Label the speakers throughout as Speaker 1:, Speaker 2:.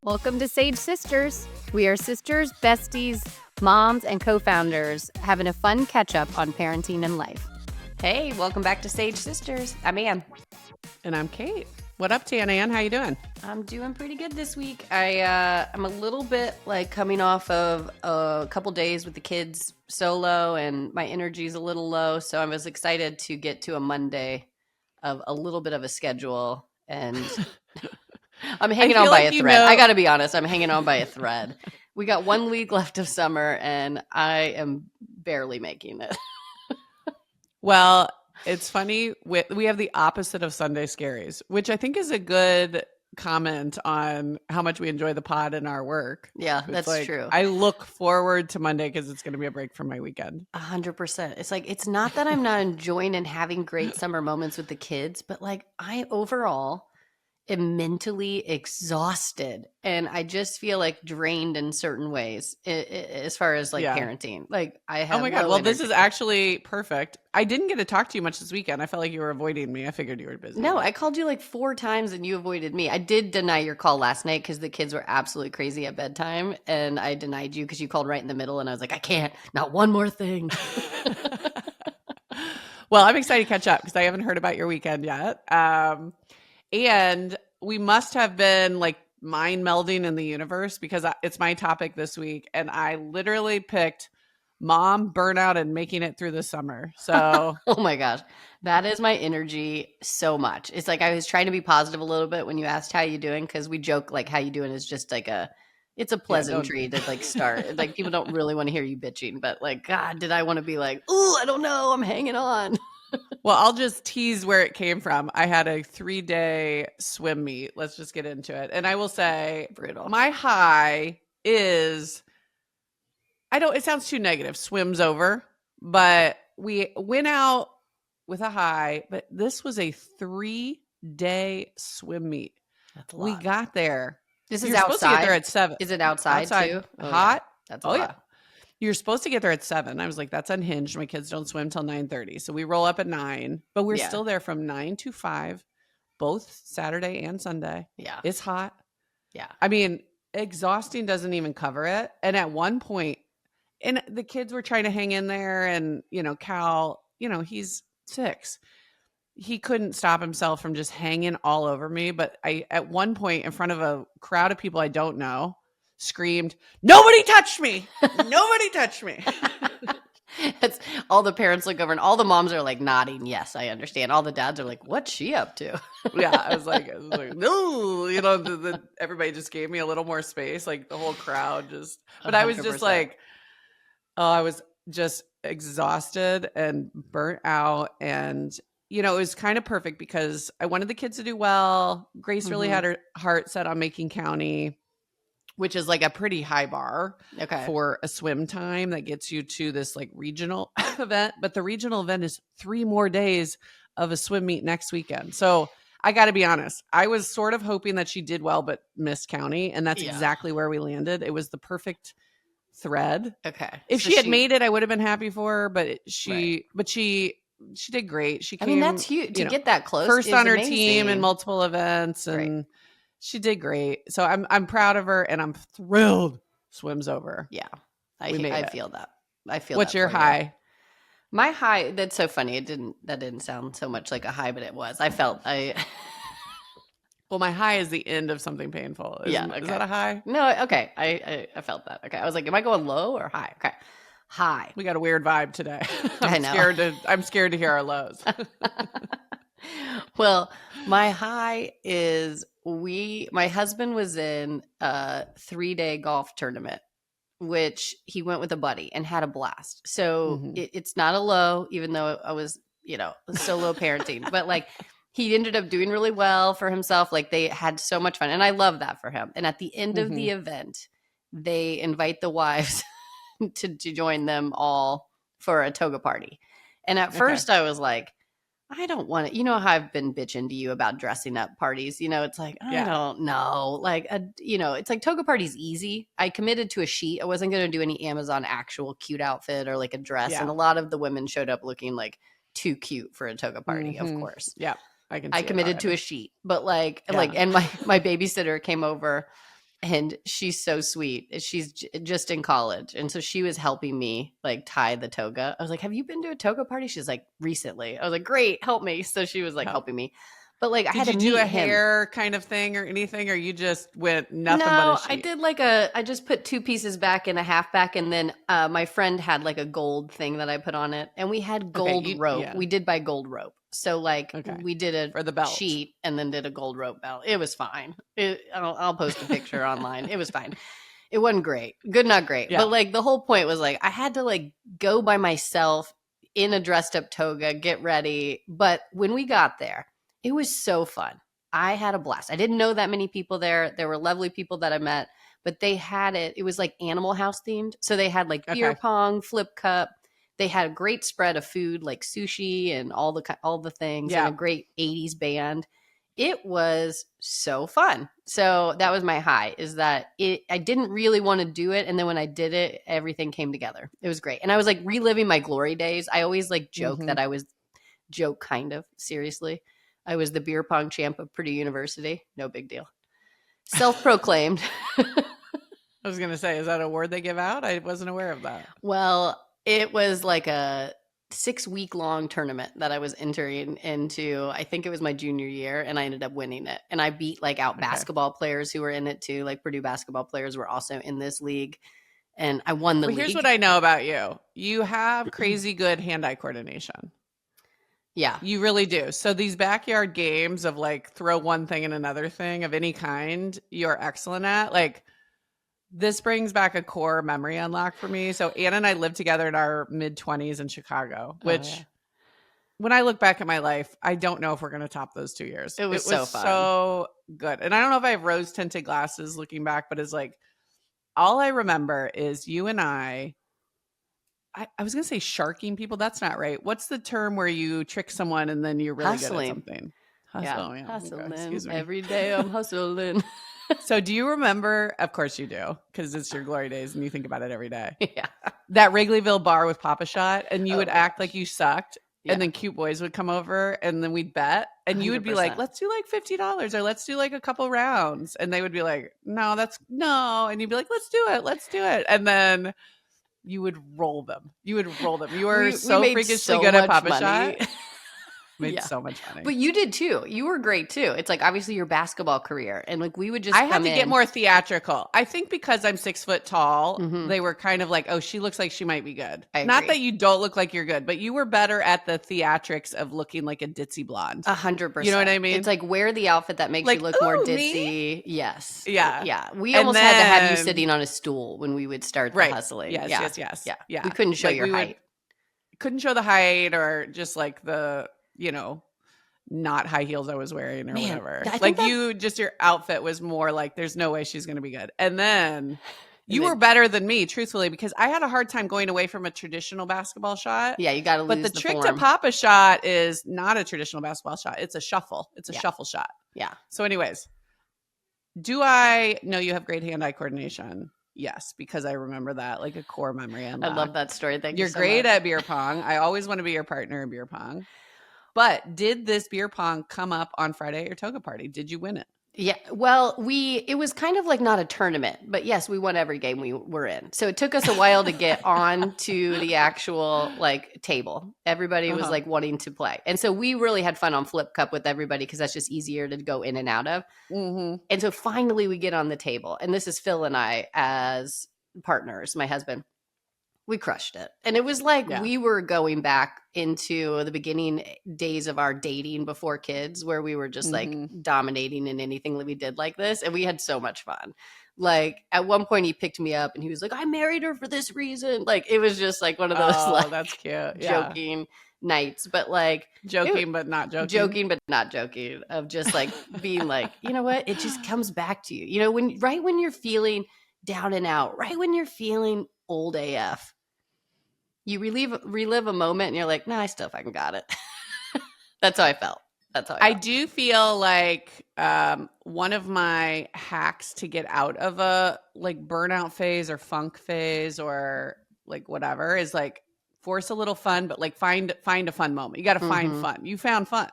Speaker 1: Welcome to Sage Sisters. We are sisters, besties, moms, and co-founders having a fun catch-up on parenting and life.
Speaker 2: Hey, welcome back to Sage Sisters. I'm Ann.
Speaker 3: And I'm Kate. What up, Tana Ann? How you doing?
Speaker 2: I'm doing pretty good this week. I'm a little bit like coming off of a couple days with the kids solo, and my energy's a little low. So I was excited to get to a Monday of a little bit of a schedule, and I'm hanging on by a thread. I got to be honest. I'm hanging on by a thread. We got 1 week left of summer, and I am barely making it.
Speaker 3: Well, it's funny. We have the opposite of Sunday Scaries, which I think is a good comment on how much we enjoy the pod and our work.
Speaker 2: Yeah, that's true.
Speaker 3: I look forward to Monday because it's going to be a break from my weekend.
Speaker 2: 100%. It's like, it's not that I'm not enjoying and having great summer moments with the kids, but like I overall am mentally exhausted, and I just feel like drained in certain ways as far as like parenting. Like I have.
Speaker 3: Oh my God. Well, this is actually perfect. I didn't get to talk to you much this weekend. I felt like you were avoiding me. I figured you were busy.
Speaker 2: No, I called you like 4 times and you avoided me. I did deny your call last night because the kids were absolutely crazy at bedtime, and I denied you because you called right in the middle, and I was like, I can't, not one more thing.
Speaker 3: Well, I'm excited to catch up because I haven't heard about your weekend yet. And we must have been like mind melding in the universe because it's my topic this week. And I literally picked mom, burnout, and making it through the summer. So,
Speaker 2: oh my gosh, that is my energy so much. It's like I was trying to be positive a little bit when you asked how you doing, because we joke like how you doing is just like it's a pleasantry to like start. Like people don't really want to hear you bitching, but like, God, did I want to be like, oh, I don't know, I'm hanging on.
Speaker 3: Well, I'll just tease where it came from. I had a 3-day swim meet. Let's just get into it. And I will say,
Speaker 2: brutal.
Speaker 3: My high is, it sounds too negative, swim's over, but we went out with a high, but this was a 3-day swim meet.
Speaker 2: That's a lot.
Speaker 3: We got there.
Speaker 2: This is
Speaker 3: You're
Speaker 2: outside.
Speaker 3: Supposed to get there at 7.
Speaker 2: Is it outside too?
Speaker 3: Oh, hot?
Speaker 2: Yeah. That's a lot.
Speaker 3: Yeah. You're supposed to get there at 7. I was like, that's unhinged. My kids don't swim till 9:30. So we roll up at 9, but we're still there from 9 to 5, both Saturday and Sunday.
Speaker 2: Yeah.
Speaker 3: It's hot.
Speaker 2: Yeah.
Speaker 3: I mean, exhausting doesn't even cover it. And at one point, and the kids were trying to hang in there, and, Cal, he's 6. He couldn't stop himself from just hanging all over me. But I, at one point in front of a crowd of people I don't know, screamed, "Nobody touched me! Nobody touched me!"
Speaker 2: It's all the parents look over, and all the moms are like nodding. Yes, I understand. All the dads are like, "What's she up to?"
Speaker 3: Yeah, I was like, no, everybody just gave me a little more space. Like the whole crowd just, but 100%. I was just like, I was just exhausted and burnt out, and it was kind of perfect because I wanted the kids to do well. Grace really had her heart set on making county, which is like a pretty high bar for a swim time that gets you to this like regional event. But the regional event is 3 more days of a swim meet next weekend. So I got to be honest, I was sort of hoping that she did well, but missed county. And that's exactly where we landed. It was the perfect thread.
Speaker 2: Okay.
Speaker 3: If she had made it, I would have been happy for her, but she did great. She came,
Speaker 2: that's huge to get that close.
Speaker 3: First on her team in multiple events, and she did great. So I'm proud of her, and I'm thrilled. Swim's over.
Speaker 2: Yeah, I feel that.
Speaker 3: What's your high?
Speaker 2: My high. That's so funny. That didn't sound so much like a high, but it was.
Speaker 3: Well, my high is the end of something painful. Is that a high?
Speaker 2: No. Okay. I felt that. Okay. I was like, am I going low or high? Okay. High.
Speaker 3: We got a weird vibe today.
Speaker 2: I know.
Speaker 3: I'm scared to hear our lows.
Speaker 2: Well, my high is my husband was in a 3-day golf tournament, which he went with a buddy and had a blast. So it's not a low, even though I was, solo parenting, but like he ended up doing really well for himself. Like they had so much fun, and I love that for him. And at the end of the event, they invite the wives to join them all for a toga party. And at first I was like, I don't want it. You know how I've been bitching to you about dressing up parties. It's like, I don't know. Like, it's like toga party's easy. I committed to a sheet. I wasn't going to do any Amazon actual cute outfit or like a dress. Yeah. And a lot of the women showed up looking like too cute for a toga party, of course.
Speaker 3: Yeah.
Speaker 2: I committed to a sheet, but and my babysitter came over and she's so sweet. She's just in college. And so she was helping me like tie the toga. I was like, have you been to a toga party? She's like, recently. I was like, great, help me. So she was like helping me. But like, I had to
Speaker 3: Did you do
Speaker 2: meet
Speaker 3: a
Speaker 2: him.
Speaker 3: hair kind of thing or anything, or you just went nothing but
Speaker 2: No,
Speaker 3: a sheet?
Speaker 2: I did like I just put 2 pieces back and a half back. And then my friend had like a gold thing that I put on it. And we had gold rope.
Speaker 3: Yeah.
Speaker 2: We did buy gold rope. So like we did a
Speaker 3: for the belt
Speaker 2: sheet and then did a gold rope belt. It was fine. I'll post a picture online. It was fine. It wasn't great. Good, not great. Yeah. But like the whole point was like I had to like go by myself in a dressed up toga, get ready. But when we got there, it was so fun. I had a blast. I didn't know that many people there. There were lovely people that I met, but they had it. It was like Animal House themed. So they had like beer pong, flip cup. They had a great spread of food like sushi and all the things and a great 80s band. It was so fun. So that was my high, is that I didn't really want to do it. And then when I did it, everything came together. It was great. And I was like reliving my glory days. I always like joke that I was kind of seriously. I was the beer pong champ of Purdue University. No big deal. Self-proclaimed.
Speaker 3: I was going to say, is that a word they give out? I wasn't aware of that.
Speaker 2: Well, it was like a 6-week-long tournament that I was entering into. I think it was my junior year, and I ended up winning it. And I beat like out basketball players who were in it too. Like Purdue basketball players were also in this league. And I won the league.
Speaker 3: Here's what I know about you. You have crazy good hand-eye coordination.
Speaker 2: Yeah.
Speaker 3: You really do. So these backyard games of like throw one thing and another thing of any kind, you're excellent at. Like this brings back a core memory unlock for me. So Anna and I lived together in our mid-20s in Chicago, which when I look back at my life, I don't know if we're going to top those 2 years.
Speaker 2: It was so fun.
Speaker 3: So good. And I don't know if I have rose tinted glasses looking back, but it's like all I remember is you and I was going to say sharking people. That's not right. What's the term where you trick someone and then you're really
Speaker 2: hustling.
Speaker 3: Good at something? Hustling.
Speaker 2: Hustling.
Speaker 3: Excuse me.
Speaker 2: Every day I'm hustling.
Speaker 3: So do you remember? Of course you do, because it's your glory days and you think about it every day.
Speaker 2: Yeah.
Speaker 3: That Wrigleyville bar with Papa Shot, and you would act like you sucked. Yeah. And then cute boys would come over and then we'd bet. And you would be like, let's do like $50 or let's do like a couple rounds. And they would be like, no. And you'd be like, let's do it. And then you would roll them. You were so freakishly good at Papa Shot. Made so much money.
Speaker 2: But you did too. You were great too. It's like obviously your basketball career. And like we would just
Speaker 3: I had to get more theatrical. I think because I'm 6 foot tall, they were kind of like, oh, she looks like she might be good. Not that you don't look like you're good, but you were better at the theatrics of looking like a ditzy blonde.
Speaker 2: 100%.
Speaker 3: You know what I mean?
Speaker 2: It's like wear the outfit that makes
Speaker 3: like,
Speaker 2: you look more ditzy.
Speaker 3: Me?
Speaker 2: Yes.
Speaker 3: Yeah.
Speaker 2: Yeah. We almost had to have you sitting on a stool when we would start the hustling.
Speaker 3: Yes.
Speaker 2: Yeah. We couldn't show your height.
Speaker 3: Couldn't show the height or just like the, not high heels I was wearing or whatever. Like your outfit was more like, there's no way she's going to be good. And then you were better than me, truthfully, because I had a hard time going away from a traditional basketball shot.
Speaker 2: Yeah, you got to lose
Speaker 3: the trick to Papa Shot is not a traditional basketball shot. It's a shuffle. It's a shuffle shot.
Speaker 2: Yeah.
Speaker 3: So anyways, do I know you have great hand-eye coordination? Yes, because I remember that like a core memory. I
Speaker 2: love that story. Thank you.
Speaker 3: You're great at beer pong. I always want to be your partner in beer pong. But did this beer pong come up on Friday at your toga party? Did you win it?
Speaker 2: Yeah. Well, it was kind of like not a tournament, but yes, we won every game we were in. So it took us a while to get on to the actual like table. Everybody was like wanting to play. And so we really had fun on Flip Cup with everybody because that's just easier to go in and out of. Mm-hmm. And so finally we get on the table. And this is Phil and I as partners, my husband. We crushed it. And it was like we were going back into the beginning days of our dating before kids, where we were just like dominating in anything that we did like this. And we had so much fun. Like at one point he picked me up and he was like, I married her for this reason. Like it was just like one of those like
Speaker 3: that's cute.
Speaker 2: Joking nights, but like
Speaker 3: joking but not joking of just like being like, you know what? It just comes back to you. When you're feeling down and out, right when you're feeling old AF, you relive a moment and you're like, I still fucking got it. That's how I felt. I do feel like one of my hacks to get out of a like burnout phase or funk phase or like whatever is like force a little fun, but like find a fun moment. You got to find fun. You found fun.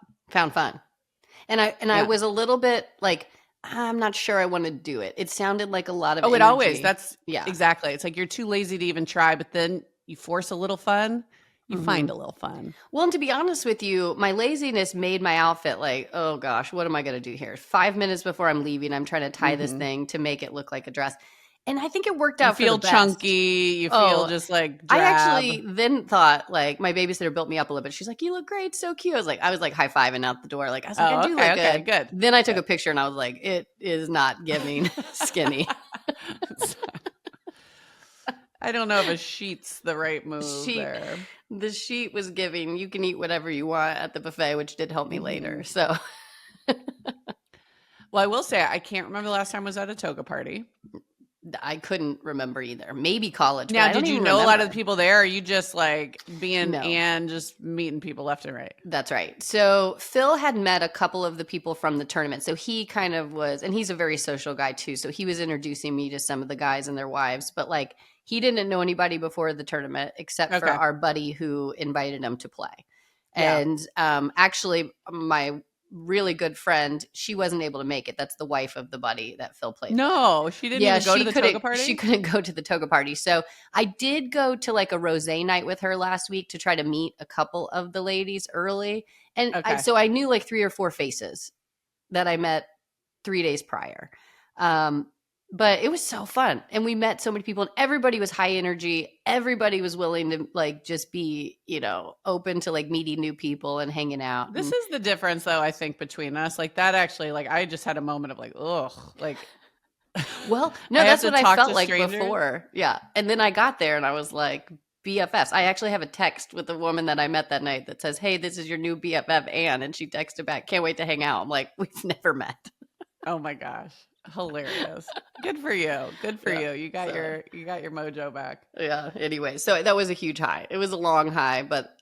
Speaker 2: And I was a little bit like, I'm not sure I want to do it. It sounded like a lot of
Speaker 3: it
Speaker 2: energy.
Speaker 3: always. That's exactly. It's like you're too lazy to even try, but then you force a little fun. You find a little fun.
Speaker 2: Well, and to be honest with you, my laziness made my outfit like, oh gosh, what am I going to do here? 5 minutes before I'm leaving, I'm trying to tie this thing to make it look like a dress. And I think it worked out for the best.
Speaker 3: You feel chunky. You feel just like drab.
Speaker 2: I actually then thought, like, my babysitter built me up a little bit. She's like, you look great. So cute. I was like high-fiving out the door. Like, I was like, I do look good. Then I took a picture and I was like, it is not giving skinny.
Speaker 3: I don't know if a sheet's the right move there.
Speaker 2: The sheet was giving, you can eat whatever you want at the buffet, which did help me later. So,
Speaker 3: well, I will say, I can't remember the last time I was at a toga party.
Speaker 2: I couldn't remember either. Maybe college.
Speaker 3: Now, did you know a lot of the people there? Or are you just like being and just meeting people left and right?
Speaker 2: That's right. So Phil had met a couple of the people from the tournament. So he kind of was, and he's a very social guy too. So he was introducing me to some of the guys and their wives, but like he didn't know anybody before the tournament except for our buddy who invited him to play. And actually my really good friend, she wasn't able to make it. That's the wife of the buddy that Phil played.
Speaker 3: No, she didn't even go to the toga party?
Speaker 2: She couldn't go to the toga party. So I did go to like a rosé night with her last week to try to meet a couple of the ladies early. And so I knew like 3 or 4 faces that I met 3 days prior. But it was so fun. And we met so many people and everybody was high energy. Everybody was willing to like just be, open to like meeting new people and hanging out.
Speaker 3: This is the difference though, I think, between us. Like that actually, like I just had a moment of like, ugh, like.
Speaker 2: Well, no, that's what I felt like before. Yeah. And then I got there and I was like, BFFs. I actually have a text with the woman that I met that night that says, hey, this is your new BFF, Ann. And she texted back, can't wait to hang out. I'm like, we've never met.
Speaker 3: Oh my gosh. Hilarious. Good for you. Good for you. You got your mojo back.
Speaker 2: Yeah. Anyway, so that was a huge high. It was a long high, but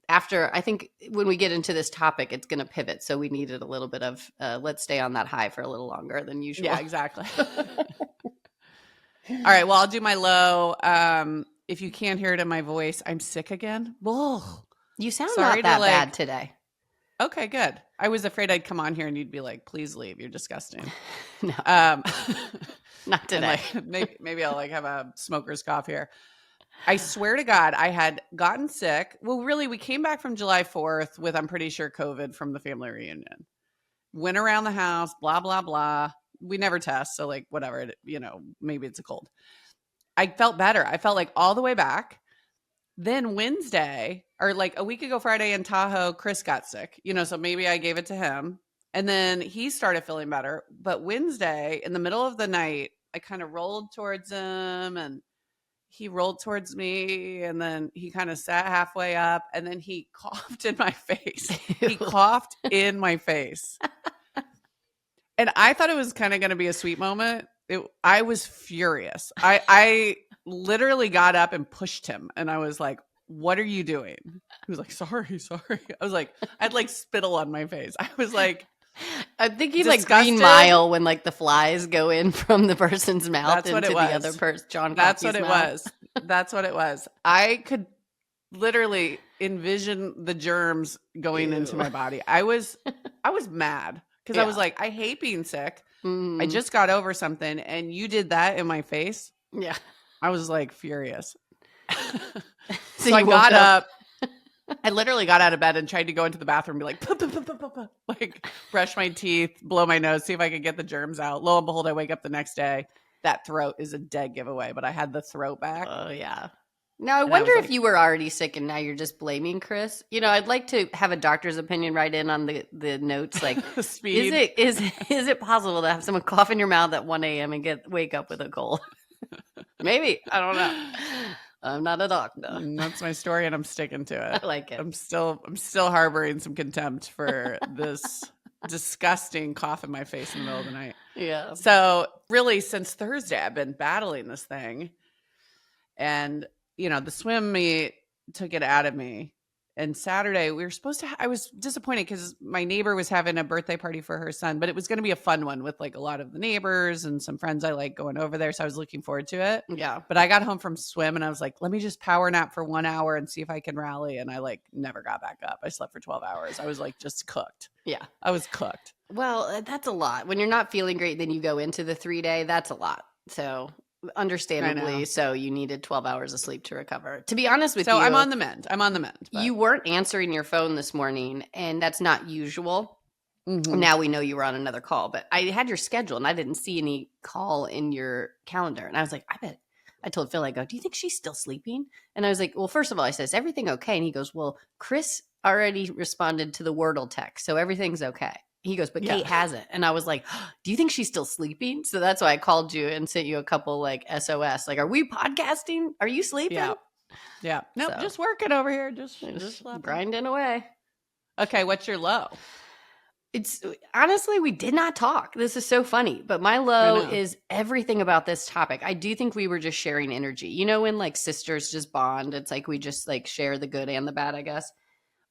Speaker 2: after, I think when we get into this topic, it's going to pivot. So we needed a little bit of let's stay on that high for a little longer than usual.
Speaker 3: Yeah, exactly. All right. Well, I'll do my low. If you can't hear it in my voice, I'm sick again. Ugh.
Speaker 2: You sound not that bad today.
Speaker 3: Okay, good. I was afraid I'd come on here and you'd be like, please leave. You're disgusting.
Speaker 2: No, not today.
Speaker 3: Like, maybe I'll like have a smoker's cough here. I swear to God, I had gotten sick. Well, really, we came back from July 4th with, I'm pretty sure, COVID from the family reunion. Went around the house, blah, blah, blah. We never test. So like, whatever, maybe it's a cold. I felt better. I felt like all the way back. Then Wednesday, or like a week ago Friday in Tahoe, Chris got sick, so maybe I gave it to him. And then he started feeling better. But Wednesday, in the middle of the night, I kind of rolled towards him and he rolled towards me. And then he kind of sat halfway up and then he coughed in my face. He coughed in my face. And I thought it was kind of going to be a sweet moment. I was furious. I literally got up and pushed him and I was like, what are you doing? He was like, sorry. I was like, I'd like spittle on my face. I was like,
Speaker 2: I'm thinking like Green Mile when like the flies go in from the person's mouth into the other person.
Speaker 3: That's what it was. That's what it was. I could literally envision the germs going into my body. I was mad because I was like, I hate being sick. I just got over something and you did that in my face.
Speaker 2: Yeah.
Speaker 3: I was like furious. So I got up. I literally got out of bed and tried to go into the bathroom and be like, puh, puh, puh, puh, puh, puh. Like brush my teeth, blow my nose, see if I could get the germs out. Lo and behold, I wake up the next day. That throat is a dead giveaway, but I had the throat back.
Speaker 2: Oh, yeah. Now, I wonder if you were already sick and now you're just blaming Chris. I'd like to have a doctor's opinion right in on the notes. Like,
Speaker 3: speed.
Speaker 2: Is it possible to have someone cough in your mouth at 1 a.m. and wake up with a cold? Maybe. I don't know. I'm not a doctor.
Speaker 3: That's my story and I'm sticking to it.
Speaker 2: I like it.
Speaker 3: I'm still harboring some contempt for this disgusting cough in my face in the middle of the night.
Speaker 2: Yeah.
Speaker 3: So really since Thursday, I've been battling this thing and the swim meet took it out of me and Saturday we were supposed to I was disappointed because my neighbor was having a birthday party for her son, but it was going to be a fun one with like a lot of the neighbors and some friends I like going over there. So I was looking forward to it.
Speaker 2: Yeah.
Speaker 3: But I got home from swim and I was like, let me just power nap for 1 hour and see if I can rally. And I like never got back up. I slept for 12 hours. I was like just cooked.
Speaker 2: Yeah.
Speaker 3: I was cooked.
Speaker 2: Well, that's a lot. When you're not feeling great, then you go into the 3-day. That's a lot. So understandably, so you needed 12 hours of sleep to recover. To be honest with you.
Speaker 3: So I'm on the mend. But.
Speaker 2: You weren't answering your phone this morning, and that's not usual.
Speaker 3: Mm-hmm.
Speaker 2: Now we know you were on another call, but I had your schedule and I didn't see any call in your calendar. And I was like, I told Phil, I go, do you think she's still sleeping? And I was like, well, first of all, I said, is everything okay? And he goes, well, Chris already responded to the Wordle text, so everything's okay. He goes, but Kate hasn't. And I was like, do you think she's still sleeping? So that's why I called you and sent you a couple like SOS. Like, are we podcasting? Are you sleeping?
Speaker 3: Yeah. Nope,
Speaker 2: So,
Speaker 3: just working over here. Just
Speaker 2: grinding away.
Speaker 3: Okay, what's your low?
Speaker 2: It's honestly, we did not talk. This is so funny. But my low is everything about this topic. I do think we were just sharing energy. You know, when like sisters just bond, it's like we just like share the good and the bad, I guess.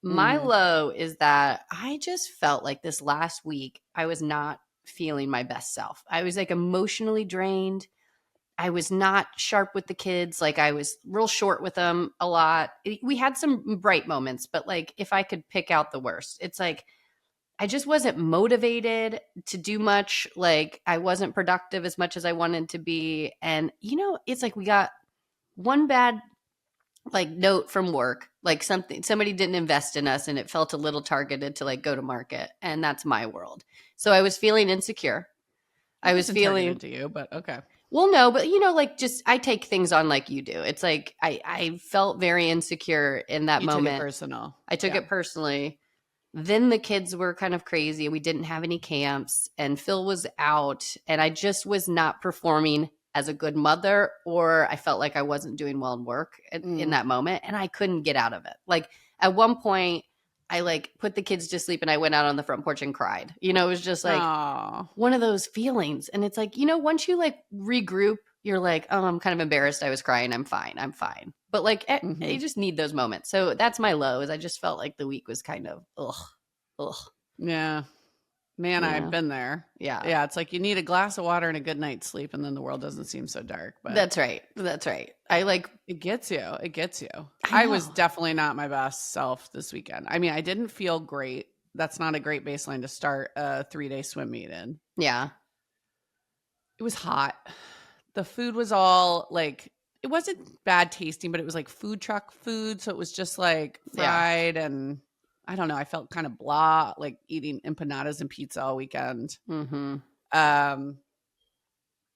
Speaker 2: My low is that I just felt like this last week, I was not feeling my best self. I was like emotionally drained. I was not sharp with the kids. Like I was real short with them a lot. We had some bright moments, but like if I could pick out the worst, it's like I just wasn't motivated to do much. Like I wasn't productive as much as I wanted to be. And, you know, it's like we got one bad like note from work, like somebody didn't invest in us and it felt a little targeted to like go to market. And that's my world. So I was feeling insecure. I was feeling
Speaker 3: to you, but okay.
Speaker 2: Well, no, but you know, like just I take things on like you do. It's like I felt very insecure in that moment.
Speaker 3: Took it personal.
Speaker 2: I took it personally. Then the kids were kind of crazy. We didn't have any camps and Phil was out and I just was not performing as a good mother, or I felt like I wasn't doing well in work in that moment and I couldn't get out of it. Like at one point I like put the kids to sleep and I went out on the front porch and cried. You know, it was just like one of those feelings. And it's like, you know, once you like regroup, you're like, oh, I'm kind of embarrassed. I was crying. I'm fine. But like, you just need those moments. So that's my low is I just felt like the week was kind of, ugh.
Speaker 3: Yeah. Man, I've been there.
Speaker 2: Yeah.
Speaker 3: Yeah. It's like you need a glass of water and a good night's sleep, and then the world doesn't seem so dark. But
Speaker 2: That's right. I like
Speaker 3: it gets you. I was definitely not my best self this weekend. I mean, I didn't feel great. That's not a great baseline to start a 3-day swim meet in.
Speaker 2: Yeah.
Speaker 3: It was hot. The food was all like, it wasn't bad tasting, but it was like food truck food. So it was just like fried and I don't know. I felt kind of blah, like eating empanadas and pizza all weekend.
Speaker 2: Mm-hmm.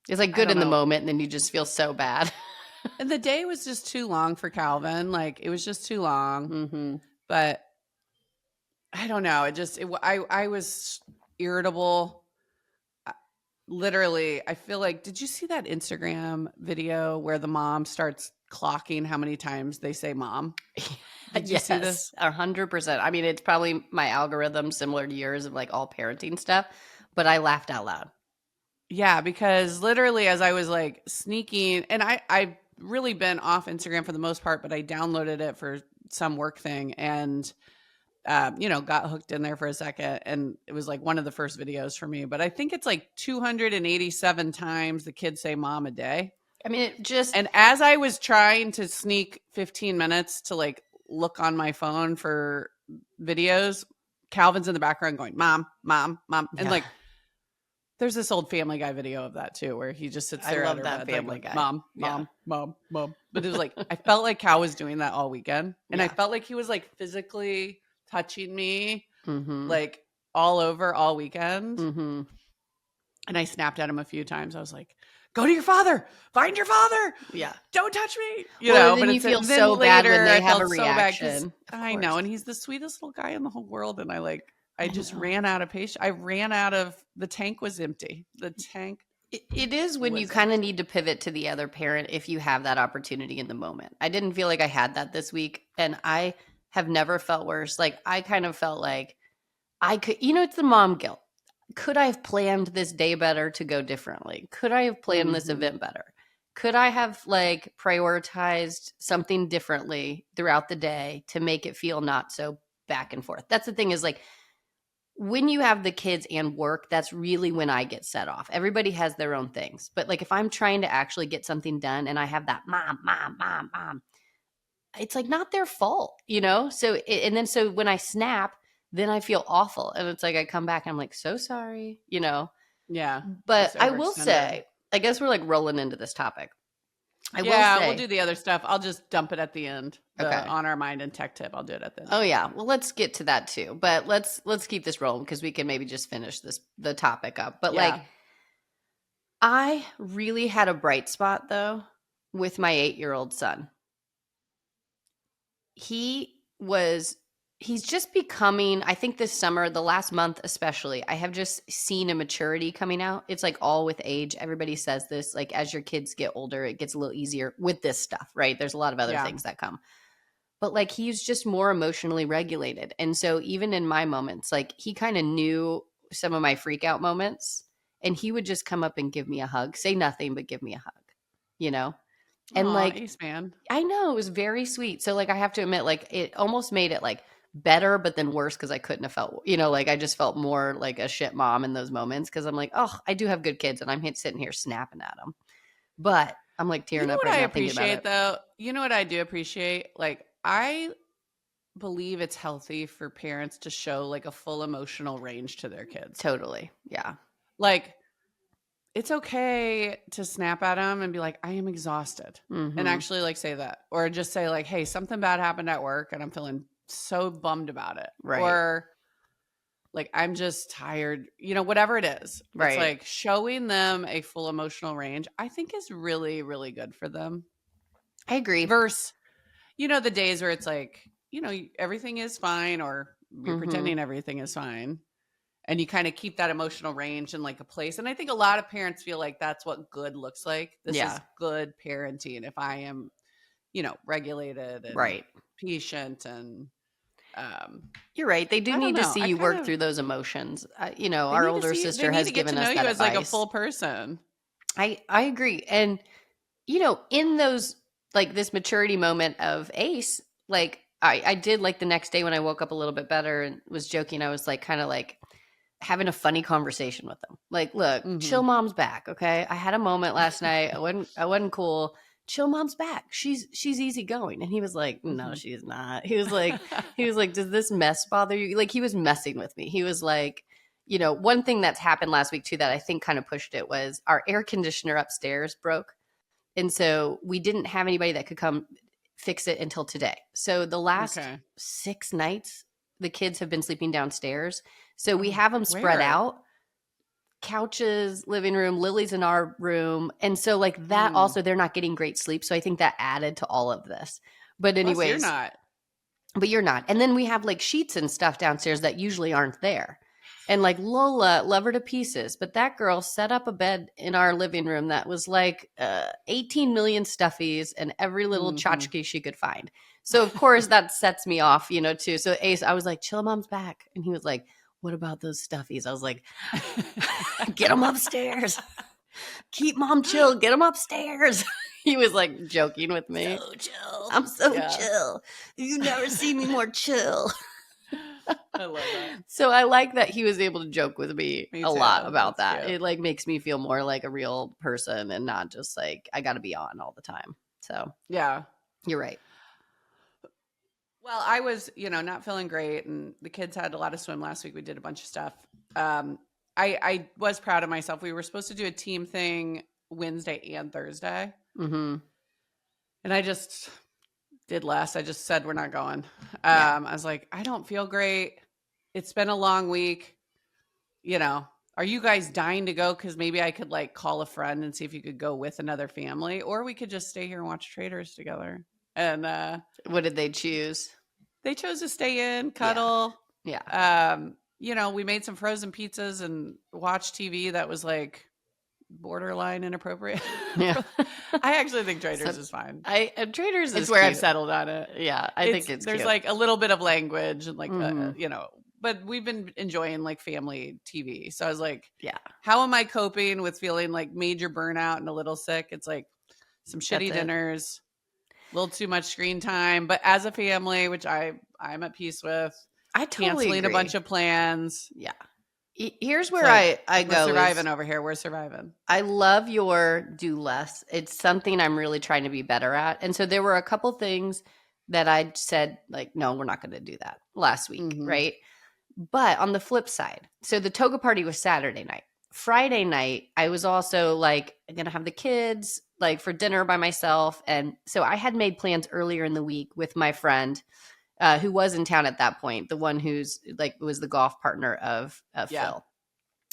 Speaker 2: It's like good in the moment, and then you just feel so bad.
Speaker 3: And the day was just too long for Calvin. Like it was just too long.
Speaker 2: Mm-hmm.
Speaker 3: But I don't know. I was irritable. Literally, I feel like, did you see that Instagram video where the mom starts clocking how many times they say mom? Did you see this?
Speaker 2: 100%. I mean, it's probably my algorithm similar to yours of like all parenting stuff, but I laughed out loud.
Speaker 3: Yeah, because literally as I was like sneaking, and I've really been off Instagram for the most part, but I downloaded it for some work thing and got hooked in there for a second, and it was like one of the first videos for me. But I think it's like 287 times the kids say mom a day.
Speaker 2: I mean,
Speaker 3: and as I was trying to sneak 15 minutes to like look on my phone for videos, Calvin's in the background going, mom. And like, there's this old Family Guy video of that too, where he just sits there.
Speaker 2: I love that Family Guy.
Speaker 3: Mom. But it was like, I felt like Cal was doing that all weekend. And I felt like he was like physically touching me like all over all weekend.
Speaker 2: Mm-hmm.
Speaker 3: And I snapped at him a few times. I was like, go to your father, find your father.
Speaker 2: Yeah.
Speaker 3: Don't touch me.
Speaker 2: Then you feel so bad when they have a reaction.
Speaker 3: I know. And he's the sweetest little guy in the whole world. And I just ran out of patience. I ran out of, the tank was empty. The tank.
Speaker 2: It is when you kind of need to pivot to the other parent if you have that opportunity in the moment. I didn't feel like I had that this week. And I have never felt worse. Like I kind of felt like I could, it's the mom guilt. Could I have planned this day better to go differently? Could I have planned this event better? could I have like prioritized something differently throughout the day to make it feel not so back and forth? That's the thing is like when you have the kids and work, that's really when I get set off. Everybody has their own things. But like if I'm trying to actually get something done and I have that mom, it's like not their fault, you know? So so when I snap, then I feel awful. And it's like I come back and I'm like, so sorry, you know?
Speaker 3: Yeah.
Speaker 2: But
Speaker 3: Just
Speaker 2: I will
Speaker 3: overextended.
Speaker 2: say, I guess we're like rolling into this topic. I will
Speaker 3: Yeah,
Speaker 2: say,
Speaker 3: we'll do the other stuff. I'll just dump it at the end. The
Speaker 2: Okay.
Speaker 3: on our mind and tech tip. I'll do it at the end.
Speaker 2: Oh yeah. Well, let's get to that too. But let's keep this rolling because we can maybe just finish the topic up. But like I really had a bright spot though with my 8-year-old son. He's just becoming, I think this summer, the last month especially, I have just seen a maturity coming out. It's like all with age. Everybody says this, like as your kids get older, it gets a little easier with this stuff, right? There's a lot of other things that come. But like he's just more emotionally regulated. And so even in my moments, like he kind of knew some of my freak out moments and he would just come up and give me a hug, say nothing, but give me a hug, you know? And like,
Speaker 3: Ace man.
Speaker 2: I know it was very sweet. So like, I have to admit, like it almost made it like better, but then worse because I couldn't have felt, you know, like I just felt more like a shit mom in those moments because I'm like, oh, I do have good kids and I'm sitting here snapping at them. But I'm like tearing up right now thinking about it.
Speaker 3: Though, you know what I do appreciate? Like I believe it's healthy for parents to show like a full emotional range to their kids.
Speaker 2: Totally. Yeah.
Speaker 3: Like it's okay to snap at them and be like, I am exhausted.
Speaker 2: Mm-hmm.
Speaker 3: And actually like say that. Or just say like, hey, something bad happened at work and I'm feeling so bummed about it.
Speaker 2: Right.
Speaker 3: Or like, I'm just tired, you know, whatever it is.
Speaker 2: Right.
Speaker 3: It's like showing them a full emotional range, I think is really, really good for them.
Speaker 2: I agree.
Speaker 3: Versus, you know, the days where it's like, you know, everything is fine or you're pretending everything is fine. And you kind of keep that emotional range in like a place. And I think a lot of parents feel like that's what good looks like. This is good parenting. If I am, you know, regulated and patient and
Speaker 2: you're right. They do need to see you work through those emotions. You know, our older sister has given us that advice.
Speaker 3: As like a full person.
Speaker 2: I agree. And, you know, in those, like this maturity moment of Ace, like I did like the next day when I woke up a little bit better and was joking. I was like, kind of like having a funny conversation with them. Like, look, chill mom's back. Okay. I had a moment last night. I wasn't cool. Chill mom's back. She's easygoing. And he was like, no, she's not. He was like, does this mess bother you? Like he was messing with me. He was like, you know, one thing that's happened last week too, that I think kind of pushed it was our air conditioner upstairs broke. And so we didn't have anybody that could come fix it until today. So the last 6 nights, the kids have been sleeping downstairs. So we have them spread out. Couches, living room, Lily's in our room. And so like that also, they're not getting great sleep. So I think that added to all of this. But anyways.
Speaker 3: Plus you're not.
Speaker 2: But you're not. And then we have like sheets and stuff downstairs that usually aren't there. And like Lola, love her to pieces. But that girl set up a bed in our living room that was like 18 million stuffies and every little tchotchke she could find. So of course that sets me off, you know, too. So Ace, I was like, chill mom's back. And he was like, what about those stuffies? I was like, get them upstairs. Keep mom chill. Get them upstairs. He was like joking with me. So chill. I'm so chill. You never see me more chill.
Speaker 3: I love that.
Speaker 2: So I like that he was able to joke with me a lot about
Speaker 3: That's
Speaker 2: that.
Speaker 3: cute.
Speaker 2: It like makes me feel more like a real person and not just like I got to be on all the time. So
Speaker 3: yeah,
Speaker 2: you're right.
Speaker 3: Well, I was, you know, not feeling great and the kids had a lot of swim last week. We did a bunch of stuff. I was proud of myself. We were supposed to do a team thing Wednesday and Thursday. And I just did less. I just said, we're not going. I was like, I don't feel great. It's been a long week. You know, are you guys dying to go? Cause maybe I could like call a friend and see if you could go with another family, or we could just stay here and watch Traders together. And,
Speaker 2: what did they choose?
Speaker 3: They chose to stay in, cuddle.
Speaker 2: Yeah.
Speaker 3: You know, we made some frozen pizzas and watched TV that was like borderline inappropriate.
Speaker 2: Yeah.
Speaker 3: I actually think Traders is fine.
Speaker 2: Traders is
Speaker 3: where
Speaker 2: cute.
Speaker 3: I've settled on it.
Speaker 2: Yeah, I think it's
Speaker 3: there's
Speaker 2: cute.
Speaker 3: like a little bit of language and like you know, but we've been enjoying like family TV. So I was like,
Speaker 2: yeah,
Speaker 3: how am I coping with feeling like major burnout and a little sick? It's like some shitty dinners, a little too much screen time. But as a family, which I'm at peace with,
Speaker 2: I totally
Speaker 3: canceling
Speaker 2: agree.
Speaker 3: a bunch of plans.
Speaker 2: Yeah. Here's where I go.
Speaker 3: We're surviving over here. We're surviving.
Speaker 2: I love your do less. It's something I'm really trying to be better at. And so there were a couple things that I said, like, no, we're not going to do that last week, right? But on the flip side, so the toga party was Saturday night. Friday night, I was also like going to have the kids like for dinner by myself. And so I had made plans earlier in the week with my friend who was in town at that point, the one who's like was the golf partner of Phil.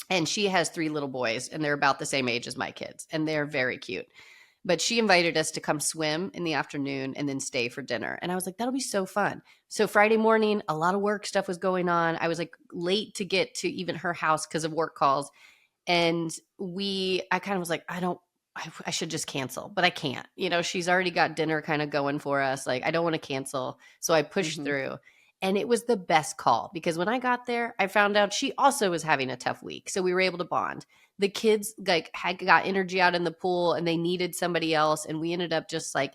Speaker 2: And she has 3 little boys, and they're about the same age as my kids, and they're very cute. But she invited us to come swim in the afternoon and then stay for dinner. And I was like, that'll be so fun. So Friday morning, a lot of work stuff was going on. I was like late to get to even her house because of work calls. And I kind of was like, I should just cancel, but I can't. You know, she's already got dinner kind of going for us. Like, I don't want to cancel. So I pushed through. And it was the best call because when I got there, I found out she also was having a tough week. So we were able to bond. The kids like had got energy out in the pool and they needed somebody else. And we ended up just like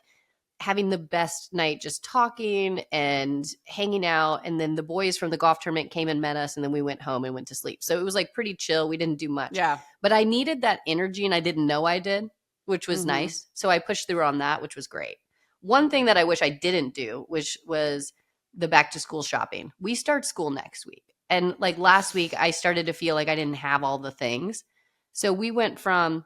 Speaker 2: having the best night, just talking and hanging out. And then the boys from the golf tournament came and met us. And then we went home and went to sleep. So it was like pretty chill. We didn't do much.
Speaker 3: Yeah.
Speaker 2: But I needed that energy and I didn't know I did, which was nice. So I pushed through on that, which was great. One thing that I wish I didn't do, which was the back to school shopping. We start school next week. And like last week, I started to feel like I didn't have all the things. So we went from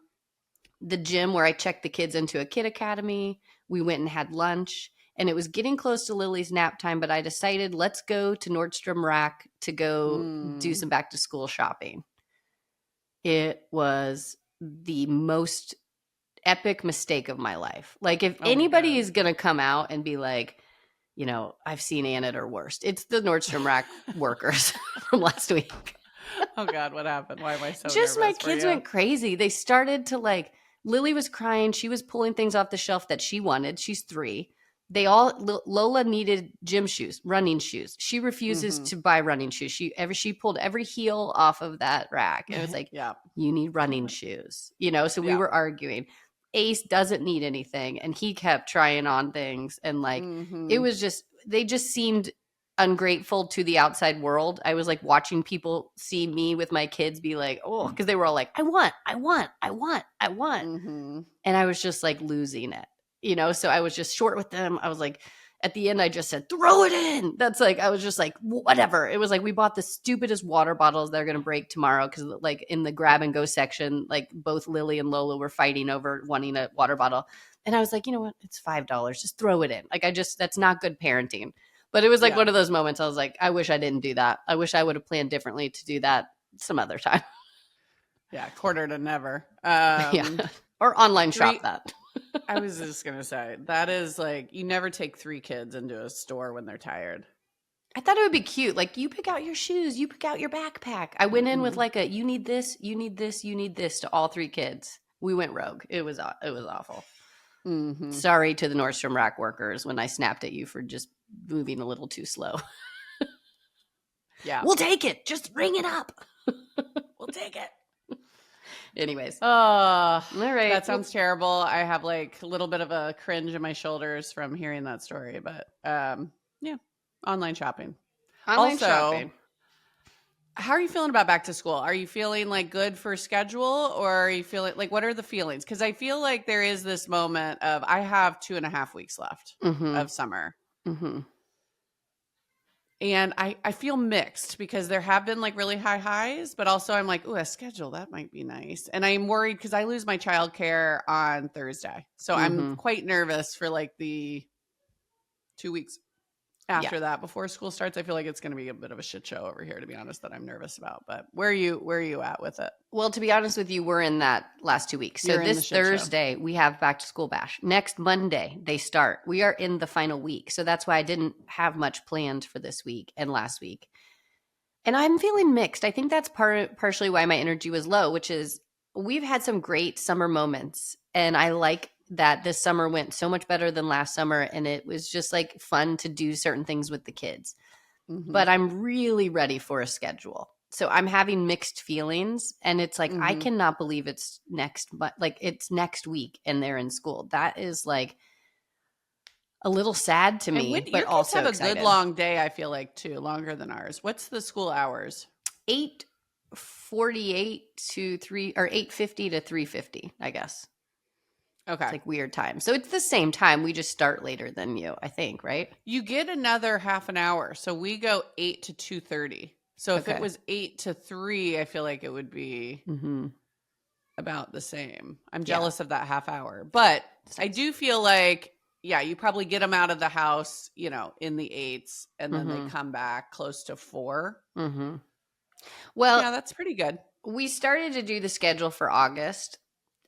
Speaker 2: the gym where I checked the kids into a kid academy. We went and had lunch and it was getting close to Lily's nap time, but I decided let's go to Nordstrom Rack to go do some back to school shopping. It was the most epic mistake of my life. Like if anybody is going to come out and be like, you know, I've seen Ann at her worst, it's the Nordstrom Rack workers from last week.
Speaker 3: Oh God, what happened? Why am I so
Speaker 2: Just my
Speaker 3: nervous
Speaker 2: kids went crazy. They started to like, Lily was crying. She was pulling things off the shelf that she wanted. She's 3. Lola needed gym shoes, running shoes. She refuses to buy running shoes. She pulled every heel off of that rack. And it was like, you need running shoes, you know? So we were arguing. Ace doesn't need anything. And he kept trying on things. And like, it was just, they just seemed ungrateful to the outside world. I was like watching people see me with my kids be like, oh, because they were all like, I want. And I was just like losing it, you know? So I was just short with them. I was like, at the end, I just said, throw it in. That's like, I was just like, whatever. It was like, we bought the stupidest water bottles that are going to break tomorrow. Cause like in the grab and go section, like both Lily and Lola were fighting over wanting a water bottle. And I was like, you know what? It's $5. Just throw it in. Like, that's not good parenting. But it was like one of those moments. I was like, I wish I didn't do that. I wish I would have planned differently to do that some other time.
Speaker 3: Yeah. Quarter to never.
Speaker 2: Or online shop that.
Speaker 3: I was just going to say, that is like, you never take 3 kids into a store when they're tired.
Speaker 2: I thought it would be cute. Like, you pick out your shoes, you pick out your backpack. I went in with like you need this, you need this, you need this to all 3 kids. We went rogue. It was awful. Sorry to the Nordstrom Rack workers when I snapped at you for just moving a little too slow.
Speaker 3: Yeah.
Speaker 2: We'll take it. Just ring it up. We'll take it. Anyways.
Speaker 3: All
Speaker 2: right.
Speaker 3: That sounds terrible. I have like a little bit of a cringe in my shoulders from hearing that story, but yeah, online shopping.
Speaker 2: Shopping.
Speaker 3: How are you feeling about back to school? Are you feeling like good for schedule, or are you feeling like, what are the feelings? Because I feel like there is this moment of, I have 2.5 weeks left of summer. And I feel mixed because there have been like really high highs, but also I'm like, oh, a schedule, that might be nice. And I'm worried because I lose my childcare on Thursday. So I'm quite nervous for like the 2 weeks after that before school starts. I feel like it's going to be a bit of a shit show over here, to be honest, that I'm nervous about. But where are you at with it?
Speaker 2: Well, to be honest with you, we're in that last 2 weeks. So this Thursday, we have back to school bash. Next Monday, they start. We are in the final week. So that's why I didn't have much planned for this week and last week. And I'm feeling mixed. I think that's partially why my energy was low, which is we've had some great summer moments. And I like that this summer went so much better than last summer. And it was just like fun to do certain things with the kids. But I'm really ready for a schedule. So I'm having mixed feelings, and it's like I
Speaker 3: Mhm.
Speaker 2: cannot believe it's it's next week and they're in school. That is like a little sad to
Speaker 3: And
Speaker 2: me, but
Speaker 3: your kids
Speaker 2: also
Speaker 3: have a good
Speaker 2: excited.
Speaker 3: long day, I feel like, too, longer than ours. What's the school hours?
Speaker 2: 8:48 to 3 or 8:50 to 3:50, I guess.
Speaker 3: Okay.
Speaker 2: It's like weird time. So it's the same time. We just start later than you, I think, right?
Speaker 3: You get another half an hour. So we go 8 to 2:30. So if it
Speaker 2: Okay.
Speaker 3: was 8 to 3, I feel like it would be
Speaker 2: Mm-hmm.
Speaker 3: about the same. I'm
Speaker 2: Yeah.
Speaker 3: jealous of that half hour. But I do feel like, yeah, you probably get them out of the house, you know, in the 8s, and then they come back close to 4.
Speaker 2: Mm-hmm. Well,
Speaker 3: Yeah, that's pretty good.
Speaker 2: we started to do the schedule for August,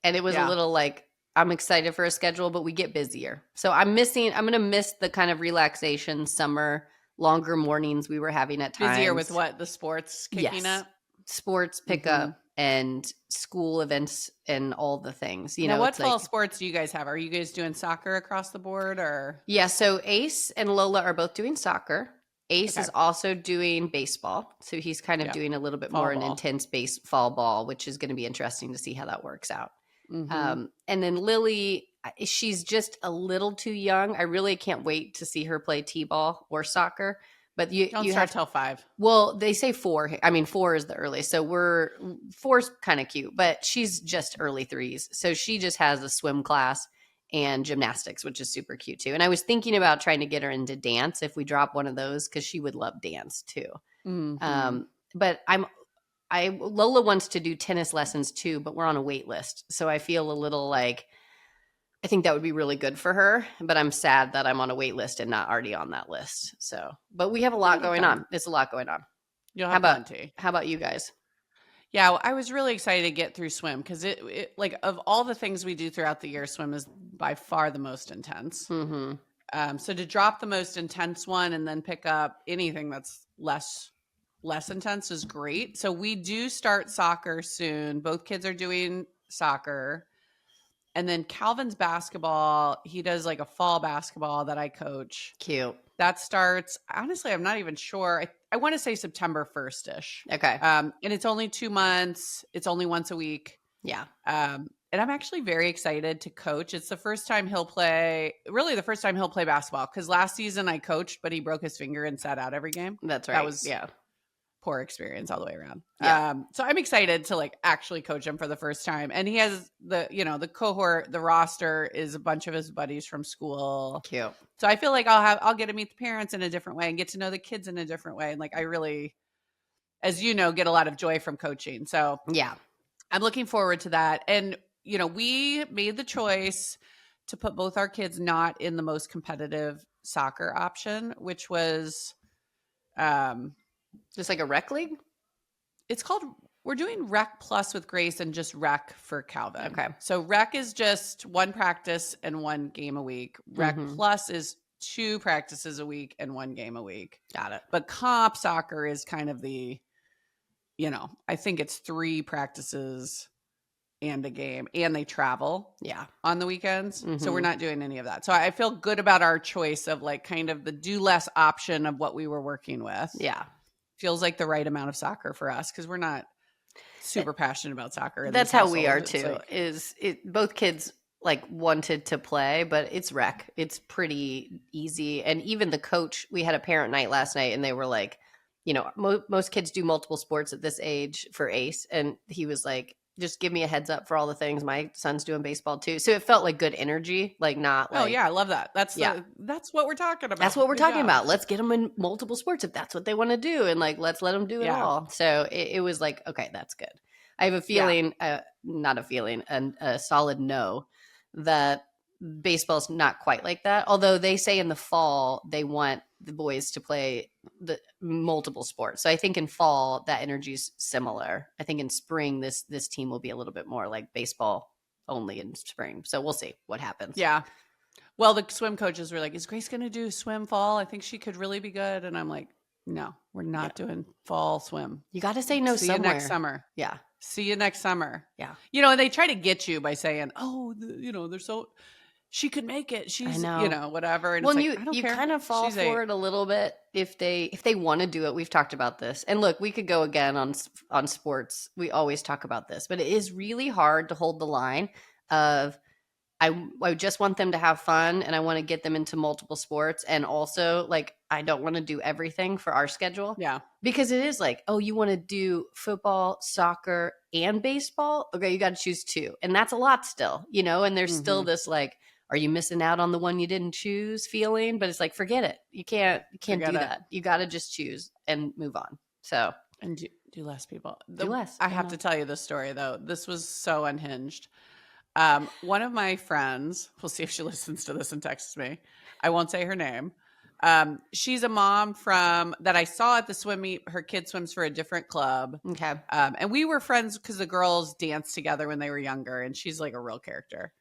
Speaker 2: and it was a
Speaker 3: Yeah.
Speaker 2: little like, I'm excited for a schedule, but we get busier. So I'm going to miss the kind of relaxation, summer, longer mornings we were having at times.
Speaker 3: Busier with what? The sports kicking
Speaker 2: Yes.
Speaker 3: up?
Speaker 2: Sports pickup and school events and all the things. You
Speaker 3: Now,
Speaker 2: know,
Speaker 3: what
Speaker 2: it's
Speaker 3: fall
Speaker 2: like,
Speaker 3: sports do you guys have? Are you guys doing soccer across the board, or?
Speaker 2: yeah, so Ace and Lola are both doing soccer. Ace is also doing baseball. So he's kind of
Speaker 3: Yeah.
Speaker 2: doing a little bit
Speaker 3: Fall
Speaker 2: more an
Speaker 3: ball.
Speaker 2: intense fall ball, which is going to be interesting to see how that works out.
Speaker 3: Mhm.
Speaker 2: And then Lily, she's just a little too young. I really can't wait to see her play t-ball or soccer. But you
Speaker 3: Don't
Speaker 2: you
Speaker 3: start
Speaker 2: have
Speaker 3: till 5.
Speaker 2: Well, they say 4. I mean, 4 is the earliest. So 4's kind of cute, but she's just early 3s. So she just has a swim class and gymnastics, which is super cute too. And I was thinking about trying to get her into dance if we drop one of those, because she would love dance too.
Speaker 3: Mhm.
Speaker 2: But Lola wants to do tennis lessons too, but we're on a wait list. So I feel a little like, I think that would be really good for her, but I'm sad that I'm on a wait list and not already on that list. So, but we have a lot going on. There's a lot going on.
Speaker 3: You'll have plenty.
Speaker 2: How about you guys?
Speaker 3: Yeah, I was really excited to get through swim because it like, of all the things we do throughout the year, swim is by far the most intense.
Speaker 2: Mm-hmm.
Speaker 3: So to drop the most intense one and then pick up anything that's less intense is great. So we do start soccer soon. Both kids are doing soccer. And then Calvin's basketball, he does like a fall basketball that I coach.
Speaker 2: Cute.
Speaker 3: That starts, honestly, I'm not even sure. I want to say September 1st-ish.
Speaker 2: Okay.
Speaker 3: And it's only 2 months. It's only once a week.
Speaker 2: Yeah.
Speaker 3: And I'm actually very excited to coach. It's the first time he'll play basketball, because last season I coached, but he broke his finger and sat out every game.
Speaker 2: That's right.
Speaker 3: That was poor experience all the way around.
Speaker 2: Yeah.
Speaker 3: So I'm excited to like actually coach him for the first time. And he has the cohort, the roster is a bunch of his buddies from school.
Speaker 2: Cute.
Speaker 3: So I feel like I'll get to meet the parents in a different way and get to know the kids in a different way. And like, I really, as you know, get a lot of joy from coaching. So
Speaker 2: yeah,
Speaker 3: I'm looking forward to that. And, we made the choice to put both our kids not in the most competitive soccer option, which was,
Speaker 2: just like a rec league.
Speaker 3: We're doing Rec Plus with Grace and just Rec for Calvin.
Speaker 2: Okay.
Speaker 3: So Rec is just 1 practice and 1 game a week. Rec Plus is 2 practices a week and 1 game a week.
Speaker 2: Got it.
Speaker 3: But comp soccer is kind of the, I think it's 3 practices and a game, and they travel on the weekends. So we're not doing any of that. So I feel good about our choice of like kind of the do less option of what we were working with.
Speaker 2: Yeah.
Speaker 3: Feels like the right amount of soccer for us, because we're not super passionate about soccer.
Speaker 2: That's how we are too. Both kids like wanted to play, but it's rec. It's pretty easy. And even the coach, we had a parent night last night, and they were like, most kids do multiple sports at this age for Ace. And he was like, just give me a heads up for all the things. My son's doing baseball too. So it felt like good energy, like not like.
Speaker 3: Oh yeah, I love that. That's what we're talking about.
Speaker 2: That's what we're talking about. Let's get them in multiple sports if that's what they want to do. And like, let's let them do it all. So it was like, okay, that's good. I have a feeling, not a feeling, and a solid no, that baseball's not quite like that. Although they say in the fall, they want the boys to play the multiple sports. So I think in fall that energy is similar. I think in spring this team will be a little bit more like baseball only in spring. So we'll see what happens.
Speaker 3: Yeah. Well, the swim coaches were like, "Is Grace going to do swim fall? I think she could really be good." And I'm like, "No, we're not doing fall swim.
Speaker 2: You got to say no
Speaker 3: See
Speaker 2: somewhere.
Speaker 3: you next summer.
Speaker 2: Yeah.
Speaker 3: See you next summer."
Speaker 2: Yeah.
Speaker 3: And they try to get you by saying, "Oh, they're so." she could make it. She's,
Speaker 2: know.
Speaker 3: Whatever. And
Speaker 2: Well,
Speaker 3: it's
Speaker 2: and
Speaker 3: like, I don't
Speaker 2: you
Speaker 3: care.
Speaker 2: kind of fall
Speaker 3: She's
Speaker 2: for
Speaker 3: 8.
Speaker 2: it a little bit if they want to do it. We've talked about this, and look, we could go again on sports. We always talk about this, but it is really hard to hold the line of I just want them to have fun, and I want to get them into multiple sports, and also like I don't want to do everything for our schedule.
Speaker 3: Yeah.
Speaker 2: Because it is like, oh, you want to do football, soccer, and baseball? Okay, you got to choose 2. And that's a lot still, and there's still this like, are you missing out on the one you didn't choose feeling? But it's like, forget it. You can't
Speaker 3: Forget
Speaker 2: do
Speaker 3: it.
Speaker 2: that. You got to just choose and move on. So,
Speaker 3: And do less people.
Speaker 2: do less.
Speaker 3: I have to tell you this story, though. This was so unhinged. One of my friends, we'll see if she listens to this and texts me. I won't say her name. She's a mom that I saw at the swim meet. Her kid swims for a different club.
Speaker 2: Okay.
Speaker 3: And we were friends because the girls danced together when they were younger, and she's like a real character.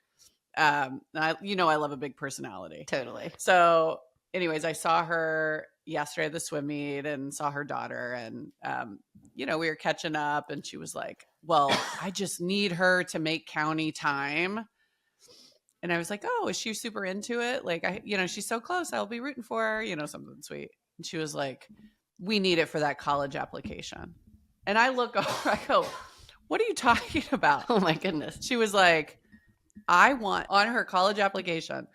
Speaker 3: I love a big personality.
Speaker 2: Totally.
Speaker 3: So anyways, I saw her yesterday at the swim meet and saw her daughter, and, we were catching up, and she was like, well, I just need her to make county time. And I was like, oh, is she super into it? Like, she's so close. I'll be rooting for her, something sweet. And she was like, we need it for that college application. And I look over, I go, what are you talking about?
Speaker 2: Oh my goodness.
Speaker 3: She was like, I want on her college application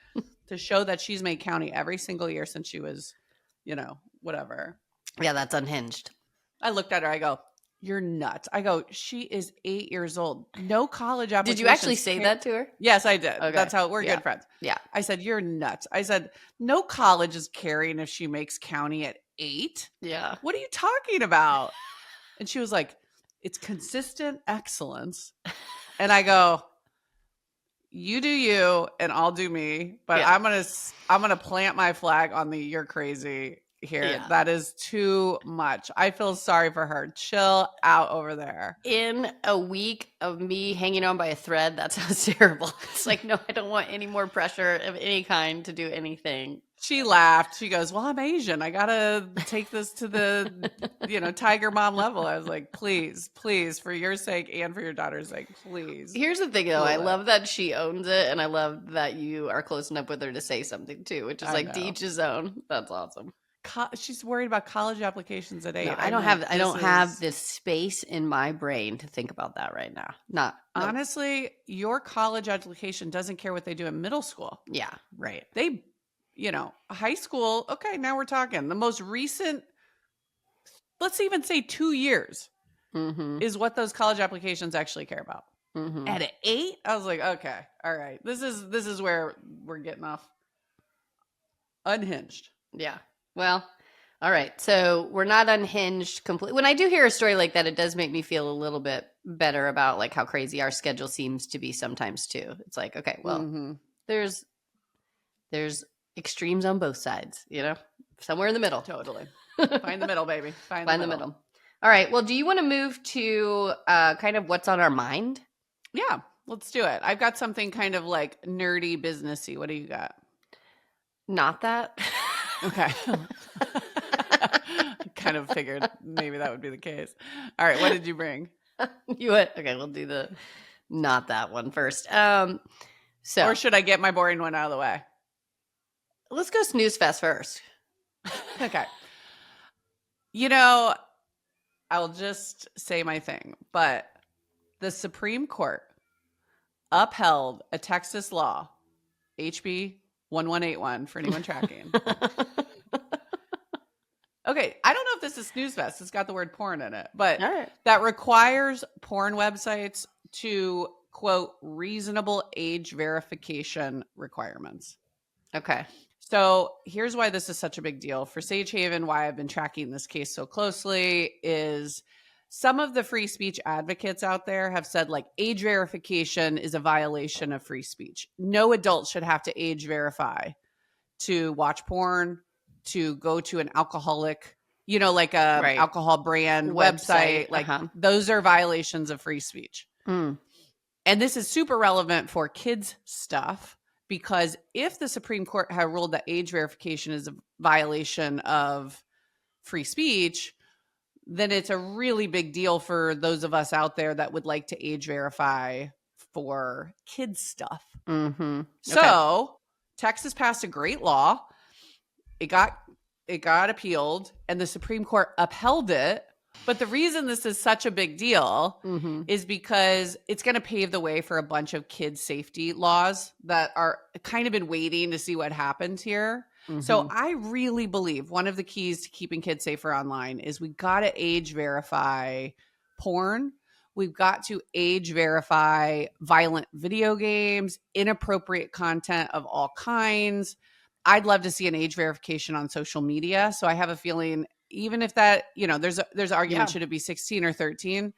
Speaker 3: to show that she's made county every single year since she was, whatever.
Speaker 2: Yeah, that's unhinged.
Speaker 3: I looked at her. I go, you're nuts. I go, she is 8 years old. No college application.
Speaker 2: Did you actually say that to her?
Speaker 3: Yes, I did.
Speaker 2: Okay.
Speaker 3: That's how we're good friends.
Speaker 2: Yeah.
Speaker 3: I said, you're nuts. I said, no college is caring if she makes county at 8.
Speaker 2: Yeah.
Speaker 3: What are you talking about? And she was like, it's consistent excellence. And I go, you do you and I'll do me, but I'm going to plant my flag on the you're crazy here.
Speaker 2: Yeah.
Speaker 3: That is too much. I feel sorry for her. Chill out over there.
Speaker 2: In a week of me hanging on by a thread, that sounds terrible. It's like, no, I don't want any more pressure of any kind to do anything.
Speaker 3: She laughed. She goes, well, I'm Asian. I got to take this to the, tiger mom level. I was like, please, for your sake and for your daughter's sake, please.
Speaker 2: Here's the thing, though. I love that she owns it, and I love that you are close enough with her to say something, too, which is like to each his own. That's awesome.
Speaker 3: She's worried about college applications at 8.
Speaker 2: No, I don't have this space in my brain to think about that right now.
Speaker 3: Honestly, your college application doesn't care what they do in middle school.
Speaker 2: Yeah, right.
Speaker 3: They, high school. Okay, now we're talking. The most recent, let's even say 2 years, is what those college applications actually care about. At 8, I was like, okay, all right. This is where we're getting off unhinged.
Speaker 2: Yeah. Well, all right. So we're not unhinged completely. When I do hear a story like that, it does make me feel a little bit better about like how crazy our schedule seems to be sometimes too. It's like, okay, well, there's extremes on both sides, somewhere in the middle.
Speaker 3: Totally. Find the middle, baby. Find the middle.
Speaker 2: All right. Well, do you want to move to kind of what's on our mind?
Speaker 3: Yeah, let's do it. I've got something kind of like nerdy businessy. What do you got?
Speaker 2: Not that.
Speaker 3: Okay. Kind of figured maybe that would be the case. All right. What did you bring?
Speaker 2: Okay, we'll do the not that one first.
Speaker 3: Or should I get my boring one out of the way?
Speaker 2: Let's go snooze fest first.
Speaker 3: Okay. I'll just say my thing, but the Supreme Court upheld a Texas law, HB 1181 for anyone tracking. Okay, I don't know if this is snooze fest. It's got the word porn in it, but that requires porn websites to, quote, reasonable age verification requirements.
Speaker 2: Okay.
Speaker 3: So here's why this is such a big deal. For Sage Haven, why I've been tracking this case so closely is some of the free speech advocates out there have said like age verification is a violation of free speech. No adult should have to age verify to watch porn, to go to an alcoholic, like a alcohol brand website. Like those are violations of free speech. And this is super relevant for kids stuff. Because if the Supreme Court had ruled that age verification is a violation of free speech, then it's a really big deal for those of us out there that would like to age verify for kids stuff.
Speaker 2: Mm-hmm.
Speaker 3: So Texas passed a great law. It got appealed, and the Supreme Court upheld it. But the reason this is such a big deal is because it's going to pave the way for a bunch of kids' safety laws that are kind of been waiting to see what happens here. So I really believe one of the keys to keeping kids safer online is we got to age verify porn. We've got to age verify violent video games, inappropriate content of all kinds. I'd love to see an age verification on social media. So I have a feeling, even if that, there's argument, should it be 16 or 13?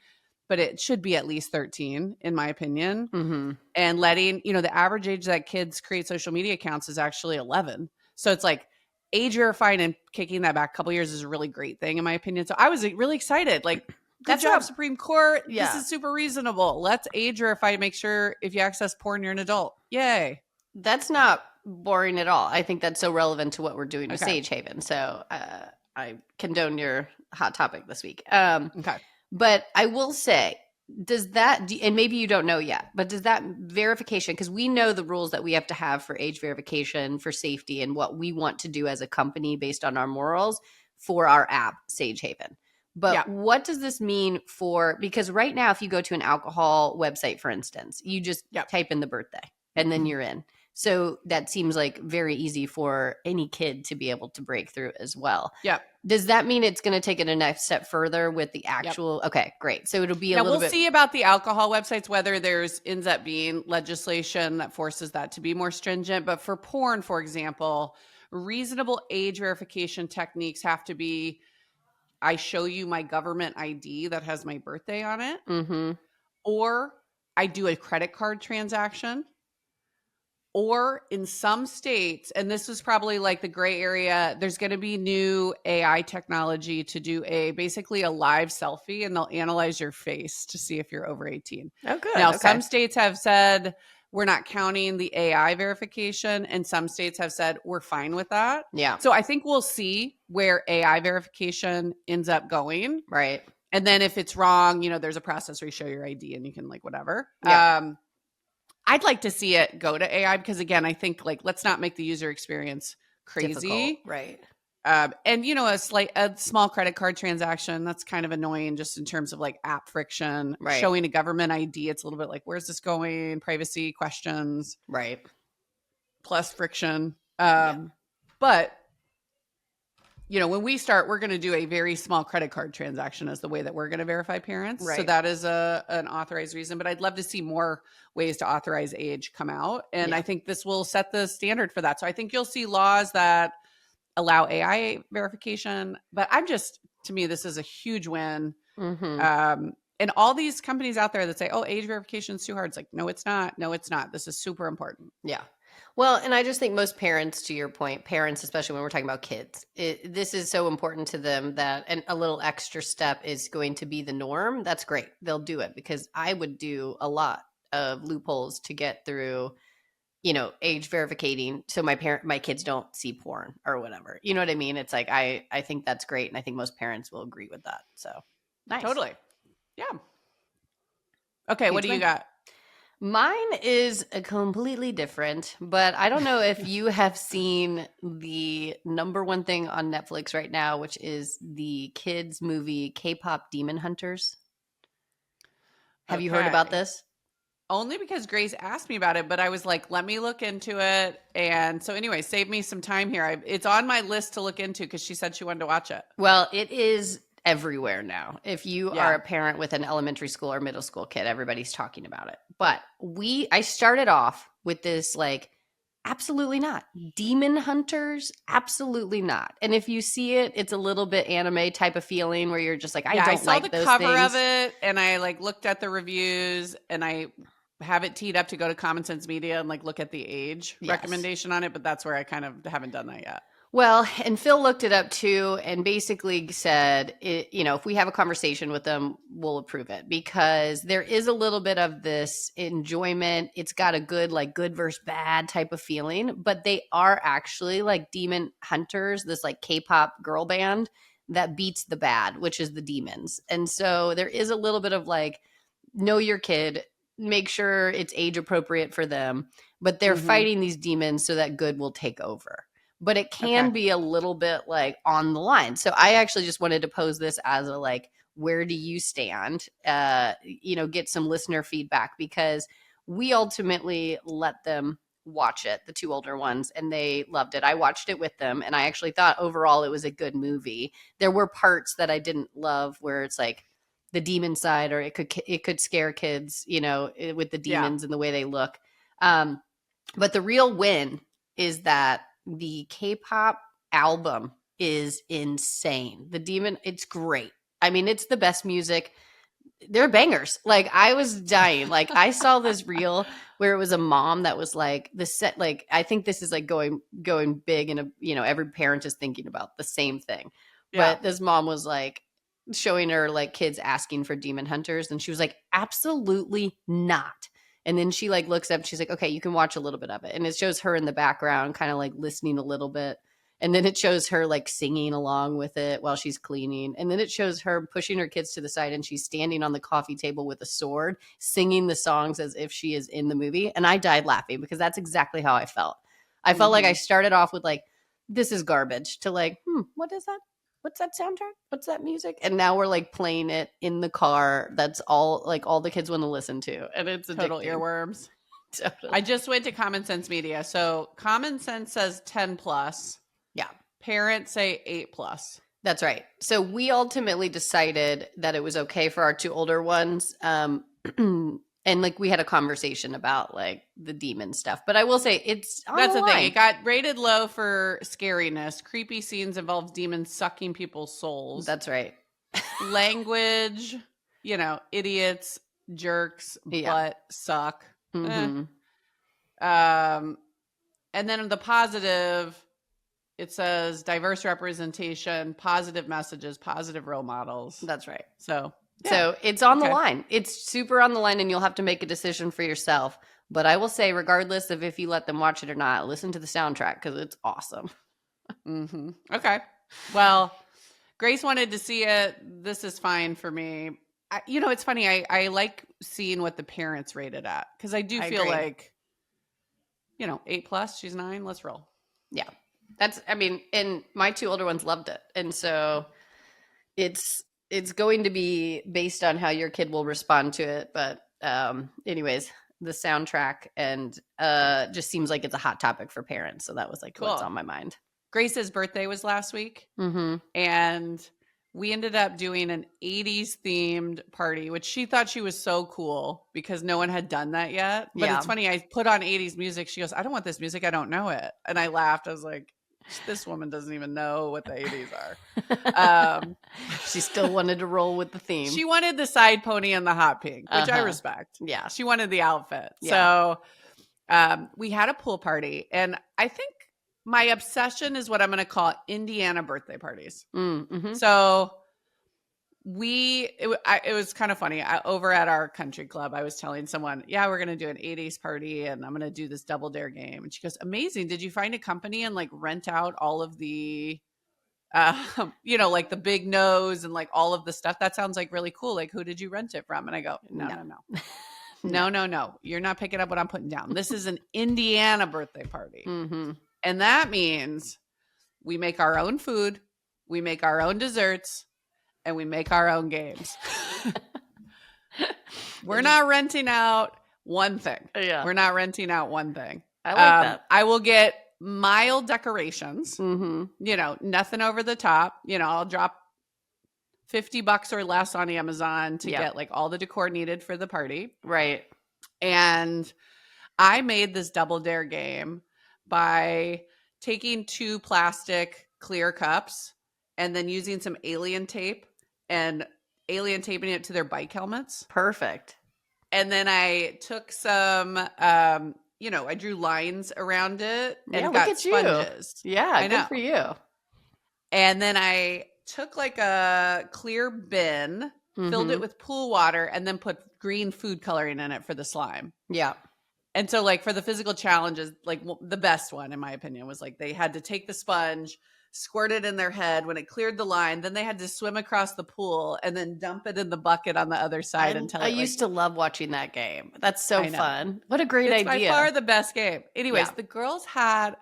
Speaker 3: But it should be at least 13, in my opinion. And letting, the average age that kids create social media accounts is actually 11. So it's like age verifying and kicking that back a couple years is a really great thing, in my opinion. So I was really excited. Like, good job, Supreme Court. This is super reasonable. Let's age verify to make sure if you access porn, you're an adult. Yay.
Speaker 2: That's not boring at all. I think that's so relevant to what we're doing with Sage Haven. So I condone your hot topic this week. But I will say, does that, and maybe you don't know yet, but does that verification, because we know the rules that we have to have for age verification for safety and what we want to do as a company based on our morals for our app, Sage Haven. But what does this mean for, because right now, if you go to an alcohol website, for instance, you just type in the birthday and then you're in. So that seems like very easy for any kid to be able to break through as well. Does that mean it's going to take it a next step further with the actual? Okay, great. So it'll be a little bit. We'll
Speaker 3: see about the alcohol websites, whether ends up being legislation that forces that to be more stringent. But for porn, for example, reasonable age verification techniques have to be, I show you my government ID that has my birthday on it, or I do a credit card transaction. Or in some states, and this is probably like the gray area, there's going to be new AI technology to do basically a live selfie, and they'll analyze your face to see if you're over 18.
Speaker 2: Oh, good.
Speaker 3: Now, some states have said we're not counting the AI verification, and some states have said we're fine with that.
Speaker 2: Yeah.
Speaker 3: So I think we'll see where AI verification ends up going.
Speaker 2: Right.
Speaker 3: And then if it's wrong, there's a process where you show your ID and you can whatever.
Speaker 2: Yeah.
Speaker 3: I'd like to see it go to AI because, again, I think let's not make the user experience crazy.
Speaker 2: Difficult. Right.
Speaker 3: And a small credit card transaction, that's kind of annoying just in terms of app friction.
Speaker 2: Right.
Speaker 3: Showing a government ID, it's a little bit where's this going? Privacy questions.
Speaker 2: Right.
Speaker 3: Plus friction. But when we start, we're going to do a very small credit card transaction as the way that we're going to verify parents.
Speaker 2: Right.
Speaker 3: So that is an authorized reason. But I'd love to see more ways to authorize age come out. And I think this will set the standard for that. So I think you'll see laws that allow AI verification. But to me, this is a huge win. And all these companies out there that say, oh, age verification is too hard. It's like, no, it's not. No, it's not. This is super important.
Speaker 2: Yeah. Well, and I just think most parents, to your point, parents, especially when we're talking about kids, this is so important to them that a little extra step is going to be the norm. That's great. They'll do it because I would do a lot of loopholes to get through, age verificating. So my kids don't see porn or whatever. You know what I mean? It's like, I think that's great. And I think most parents will agree with that. So nice.
Speaker 3: Totally. Yeah. Okay. What do you got?
Speaker 2: Mine is completely different, but I don't know if you have seen the number one thing on Netflix right now, which is the kids movie K-pop Demon Hunters. Have you heard about this?
Speaker 3: Only because Grace asked me about it, but I was like, let me look into it. And so anyway, save me some time here. It's on my list to look into because she said she wanted to watch it.
Speaker 2: Well, it is everywhere now. If you are a parent with an elementary school or middle school kid, everybody's talking about it. But I started off with this absolutely not. Demon Hunters, absolutely not. And if you see it, it's a little bit anime type of feeling where you're just like, I saw the
Speaker 3: cover of it and I looked at the reviews and I have it teed up to go to Common Sense Media and look at the age recommendation on it. But that's where I kind of haven't done that yet.
Speaker 2: Well, and Phil looked it up too and basically said, if we have a conversation with them, we'll approve it because there is a little bit of this enjoyment. It's got a good versus bad type of feeling, but they are actually demon hunters, this K-pop girl band that beats the bad, which is the demons. And so there is a little bit of know your kid, make sure it's age appropriate for them, but they're fighting these demons so that good will take over. But it can be a little bit like on the line. So I actually just wanted to pose this as a like, where do you stand? Get some listener feedback, because we ultimately let them watch it, the two older ones, and they loved it. I watched it with them, and I actually thought overall it was a good movie. There were parts that I didn't love where it's like the demon side, or it could scare kids, with the demons and the way they look. But the real win is that the K-pop album is insane. The demon, it's great. I mean, it's the best music. They're bangers. Like, I was dying. Like, I saw this reel where it was a mom that was like, the set, like, I think this is like going big, and every parent is thinking about the same thing.
Speaker 3: Yeah.
Speaker 2: But this mom was like showing her like kids asking for Demon Hunters, and she was like, absolutely not. And then she like looks up and she's like, okay, you can watch a little bit of it. And it shows her in the background kind of like listening a little bit. And then it shows her like singing along with it while she's cleaning. And then it shows her pushing her kids to the side, and she's standing on the coffee table with a sword, singing the songs as if she is in the movie. And I died laughing, because that's exactly how I felt. I felt like I started off with like, this is garbage, to like, what is that? What's that soundtrack? What's that music? And now we're like playing it in the car. That's all the kids want to listen to. And it's
Speaker 3: total
Speaker 2: addicting.
Speaker 3: Earworms.
Speaker 2: Totally.
Speaker 3: I just went to Common Sense Media. So Common Sense says 10 plus.
Speaker 2: Yeah.
Speaker 3: Parents say 8+.
Speaker 2: That's right. So we ultimately decided that it was okay for our two older ones. And like we had a conversation about like the demon stuff. But I will say that's
Speaker 3: the thing. It got rated low for scariness. Creepy scenes involve demons sucking people's souls.
Speaker 2: That's right.
Speaker 3: Language, idiots, jerks, butt, suck. And then the positive, it says diverse representation, positive messages, positive role models.
Speaker 2: That's right.
Speaker 3: So
Speaker 2: it's on the line. It's super on the line, and you'll have to make a decision for yourself. But I will say, regardless of if you let them watch it or not, listen to the soundtrack, because it's awesome.
Speaker 3: Okay. Well, Grace wanted to see it. This is fine for me. It's funny. I like seeing what the parents rate it at, because I do feel like, 8+, she's 9. Let's roll.
Speaker 2: Yeah. And my two older ones loved it. And so it's going to be based on how your kid will respond to it. But anyways, the soundtrack and just seems like it's a hot topic for parents. So that was like what's on my mind.
Speaker 3: Grace's birthday was last week. And we ended up doing an 80s themed party, which she thought she was so cool because no one had done that yet. But it's funny. I put on 80s music. She goes, I don't want this music. I don't know it. And I laughed. I was like, this woman doesn't even know what the 80s are.
Speaker 2: She still wanted to roll with the theme.
Speaker 3: She wanted the side pony and the hot pink, which I respect.
Speaker 2: Yeah.
Speaker 3: She wanted the outfit. Yeah. So we had a pool party, and I think my obsession is what I'm going to call Indiana birthday parties. So it was kind of funny. Over at our country club, I was telling someone, we're going to do an 80s party, and I'm going to do this double dare game. And she goes, amazing. Did you find a company and like rent out all of the, like the big nose and like all of the stuff? That sounds like really cool. Like, who did you rent it from? And I go, no. You're not picking up what I'm putting down. This is an Indiana birthday party. And that means we make our own food, we make our own desserts, and we make our own games. We're not renting out one thing. Yeah. We're not renting out one thing.
Speaker 2: I like that.
Speaker 3: I will get mild decorations, nothing over the top. I'll drop $50 or less on Amazon to get like all the decor needed for the party.
Speaker 2: Right.
Speaker 3: And I made this double dare game by taking 2 plastic clear cups and then using some alien tape and alien taping it to their bike helmets.
Speaker 2: Perfect.
Speaker 3: And then I took some, I drew lines around it and got sponges.
Speaker 2: Yeah, good for you.
Speaker 3: And then I took like a clear bin, filled it with pool water, and then put green food coloring in it for the slime.
Speaker 2: Yeah.
Speaker 3: And so like for the physical challenges, like the best one in my opinion was like they had to take the sponge, squirt it in their head. When it cleared the line, then they had to swim across the pool and then dump it in the bucket on the other side until
Speaker 2: I used to love watching that game. That's so
Speaker 3: I know.
Speaker 2: fun. What a great
Speaker 3: It's
Speaker 2: idea.
Speaker 3: by far the best game. Anyways,
Speaker 2: Yeah.
Speaker 3: the girls had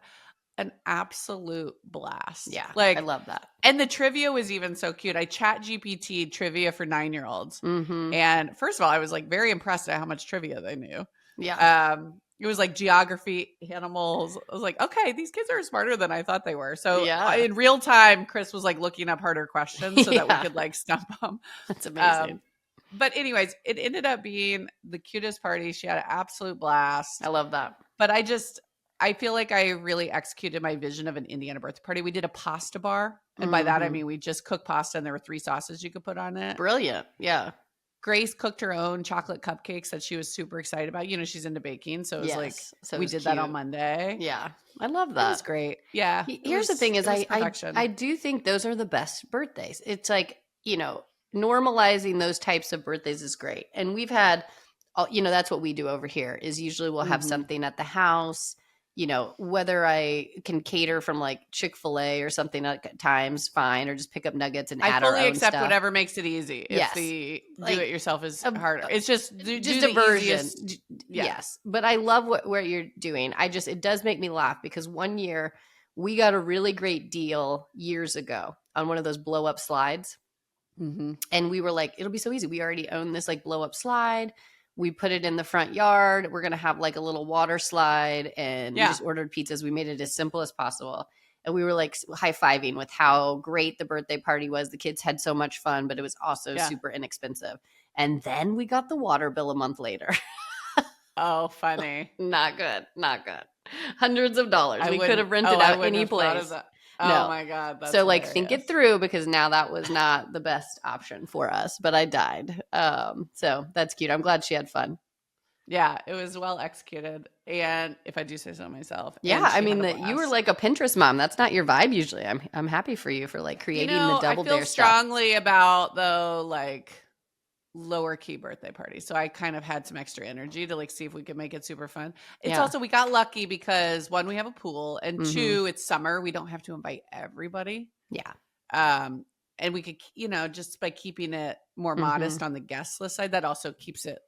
Speaker 3: an absolute blast.
Speaker 2: Yeah,
Speaker 3: like
Speaker 2: I love that.
Speaker 3: And the trivia was even so cute. I chat GPT trivia for 9-year-olds.
Speaker 2: Mm-hmm.
Speaker 3: And first of all, I was like very impressed at how much trivia they knew.
Speaker 2: Yeah.
Speaker 3: It was like geography, animals. I was like, okay, these kids are smarter than I thought they were. So
Speaker 2: Yeah.
Speaker 3: in real time, Chris was like looking up harder questions so that we could like stump them.
Speaker 2: That's amazing.
Speaker 3: But anyways, it ended up being the cutest party. She had an absolute blast.
Speaker 2: I love that.
Speaker 3: But I feel like I really executed my vision of an Indiana birthday party. We did a pasta bar. And by that, I mean, we just cooked pasta and there were 3 sauces you could put on it.
Speaker 2: Brilliant. Yeah.
Speaker 3: Grace cooked her own chocolate cupcakes that she was super excited about. You know, she's into baking. So it was like,
Speaker 2: so
Speaker 3: we did that on Monday.
Speaker 2: Yeah. I love that.
Speaker 3: It was great. Yeah.
Speaker 2: Here's the thing is I do think those are the best birthdays. It's like, you know, normalizing those types of birthdays is great. And we've had, you know, that's what we do over here is usually we'll have something at the house. You know, whether I can cater from like Chick-fil-A or something at times, fine, or just pick up nuggets and add our own
Speaker 3: I fully accept
Speaker 2: stuff.
Speaker 3: whatever makes it easy.
Speaker 2: Yes.
Speaker 3: If the
Speaker 2: Like,
Speaker 3: do it yourself is harder. It's just
Speaker 2: just a version.
Speaker 3: Yeah.
Speaker 2: Yes. But I love what you're doing. It does make me laugh because one year we got a really great deal years ago on one of those blow up slides.
Speaker 3: Mm-hmm.
Speaker 2: And we were like, it'll be so easy. We already own this like blow up slide. We put it in the front yard. We're going to have like a little water slide and we just ordered pizzas. We made it as simple as possible. And we were like high-fiving with how great the birthday party was. The kids had so much fun, but it was also super inexpensive. And then we got the water bill a month later.
Speaker 3: Oh, funny.
Speaker 2: Not good. Not good. Hundreds of dollars. We could have rented out any place.
Speaker 3: Oh my God. That's
Speaker 2: so like
Speaker 3: hilarious.
Speaker 2: think it through because now that was not the best option for us, but I died. So that's cute. I'm glad she had fun.
Speaker 3: Yeah, it was well executed. And if I do say so myself.
Speaker 2: Yeah, I mean that you were like a Pinterest mom. That's not your vibe usually. I'm happy for you for like creating the double dare stuff.
Speaker 3: I feel strongly about though like lower key birthday party. So I kind of had some extra energy to like see if we could make it super fun. It's also we got lucky because 1, we have a pool, and 2, it's summer. We don't have to invite everybody.
Speaker 2: Yeah.
Speaker 3: And we could, you know, just by keeping it more modest on the guest list side, that also keeps it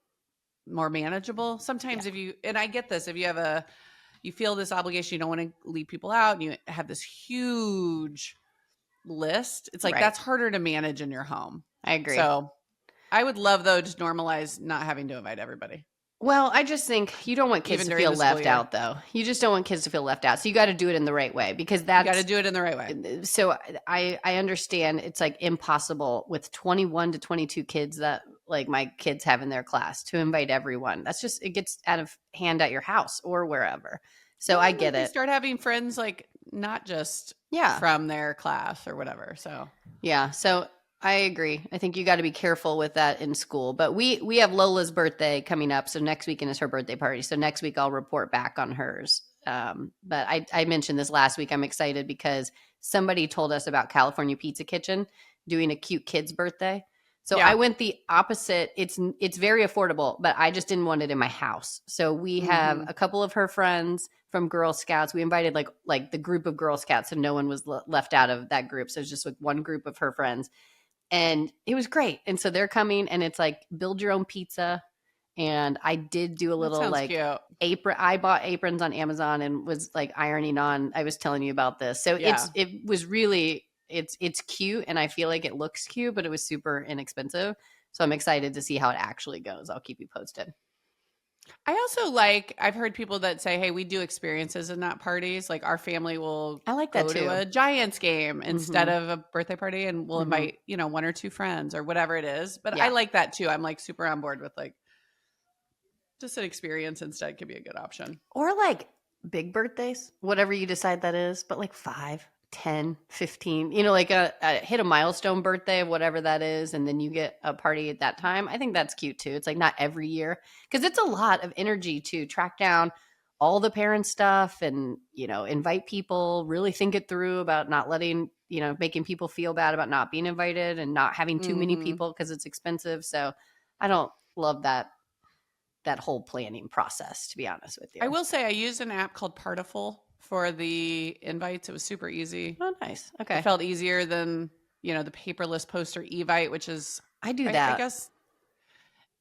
Speaker 3: more manageable. Sometimes if you, and I get this, if you feel this obligation, you don't want to leave people out and you have this huge list, it's like that's harder to manage in your home.
Speaker 2: I agree.
Speaker 3: So I would love though to normalize not having to invite everybody.
Speaker 2: Well, I just think you don't want kids to feel left out though. You just don't want kids to feel left out. So you got to do it in the right way because that's
Speaker 3: you got to do it in the right way.
Speaker 2: So I understand it's like impossible with 21 to 22 kids that like my kids have in their class to invite everyone. That's just, it gets out of hand at your house or wherever. So I get it.
Speaker 3: Start having friends like not just from their class or whatever. So
Speaker 2: yeah. So I agree. I think you got to be careful with that in school. But we have Lola's birthday coming up. So next weekend is her birthday party. So next week I'll report back on hers. But I mentioned this last week. I'm excited because somebody told us about California Pizza Kitchen doing a cute kid's birthday. So I went the opposite. It's very affordable, but I just didn't want it in my house. So we have a couple of her friends from Girl Scouts. We invited like the group of Girl Scouts, so no one was left out of that group. So it's just like one group of her friends. And it was great. And so they're coming and it's like build your own pizza. And I did do a little like
Speaker 3: cute.
Speaker 2: apron. I bought aprons on Amazon and was like ironing on. I was telling you about this. So it was really, it's cute. And I feel like it looks cute, but it was super inexpensive. So I'm excited to see how it actually goes. I'll keep you posted.
Speaker 3: I also I've heard people that say, hey, we do experiences and not parties. Like our family will
Speaker 2: go
Speaker 3: to a Giants game instead of a birthday party, and we'll invite, 1 or 2 friends or whatever it is. But I like that too. I'm like super on board with like just an experience instead could be a good option.
Speaker 2: Or like big birthdays, whatever you decide that is, but like 5, 10, 15, like a hit a milestone birthday, whatever that is. And then you get a party at that time. I think that's cute too. It's like not every year because it's a lot of energy to track down all the parent stuff and, invite people, really think it through about not letting, making people feel bad about not being invited and not having too many people because it's expensive. So I don't love that whole planning process, to be honest with you.
Speaker 3: I will say I use an app called Partiful for the invites. It was super easy.
Speaker 2: Oh, nice. Okay.
Speaker 3: It felt easier than, the paperless poster Evite, which is,
Speaker 2: I do that.
Speaker 3: I guess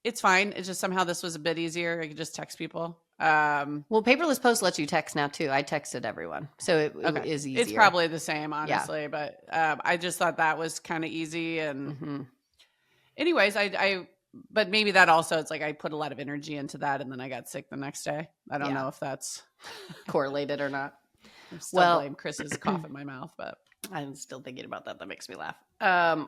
Speaker 3: it's fine. It's just somehow this was a bit easier. I could just text people.
Speaker 2: Well, paperless post lets you text now too. I texted everyone, so it is easier.
Speaker 3: It's probably the same, honestly, but I just thought that was kind of easy. And anyways, but maybe that also, it's like I put a lot of energy into that, and then I got sick the next day. I don't know if that's
Speaker 2: correlated or not.
Speaker 3: I still blame Chris's cough in my mouth, but
Speaker 2: I'm still thinking about that. That makes me laugh.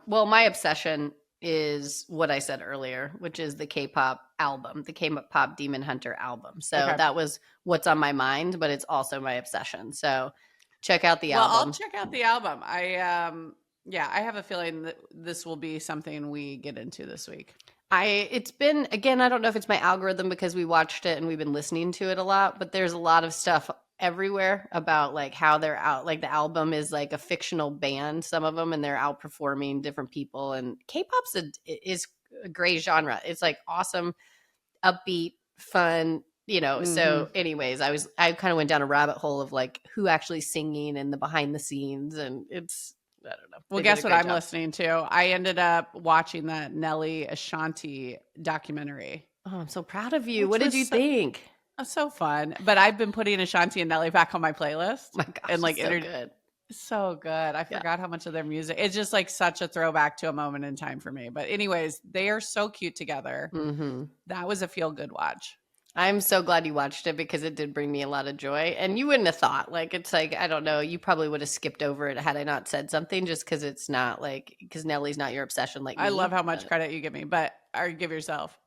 Speaker 2: Well, my obsession is what I said earlier, which is the K-pop album, the K-pop Demon Hunter album. So that was what's on my mind, but it's also my obsession. So check out the album.
Speaker 3: Well, I'll check out the album. I have a feeling that this will be something we get into this week.
Speaker 2: It's been, again, I don't know if it's my algorithm because we watched it and we've been listening to it a lot, but there's a lot of stuff everywhere about like how they're out, like the album is like a fictional band, some of them, and they're outperforming different people. And K-pop's is a great genre. It's like awesome, upbeat, fun, So anyways, I kind of went down a rabbit hole of like who actually singing and the behind the scenes, and it's, I don't know.
Speaker 3: Well, guess what I'm listening to? I ended up watching that Nelly Ashanti documentary.
Speaker 2: Oh, I'm so proud of you. What did you think?
Speaker 3: So fun. But I've been putting Ashanti and Nelly back on my playlist.
Speaker 2: My gosh,
Speaker 3: and like
Speaker 2: so good.
Speaker 3: So good. I forgot how much of their music. It's just like such a throwback to a moment in time for me. But anyways, they are so cute together. That was a feel good watch.
Speaker 2: I'm so glad you watched it because it did bring me a lot of joy. And you wouldn't have thought, like, it's like, I don't know, you probably would have skipped over it had I not said something, just because it's not like, because Nelly's not your obsession like me.
Speaker 3: I love how much credit you give me, or give yourself.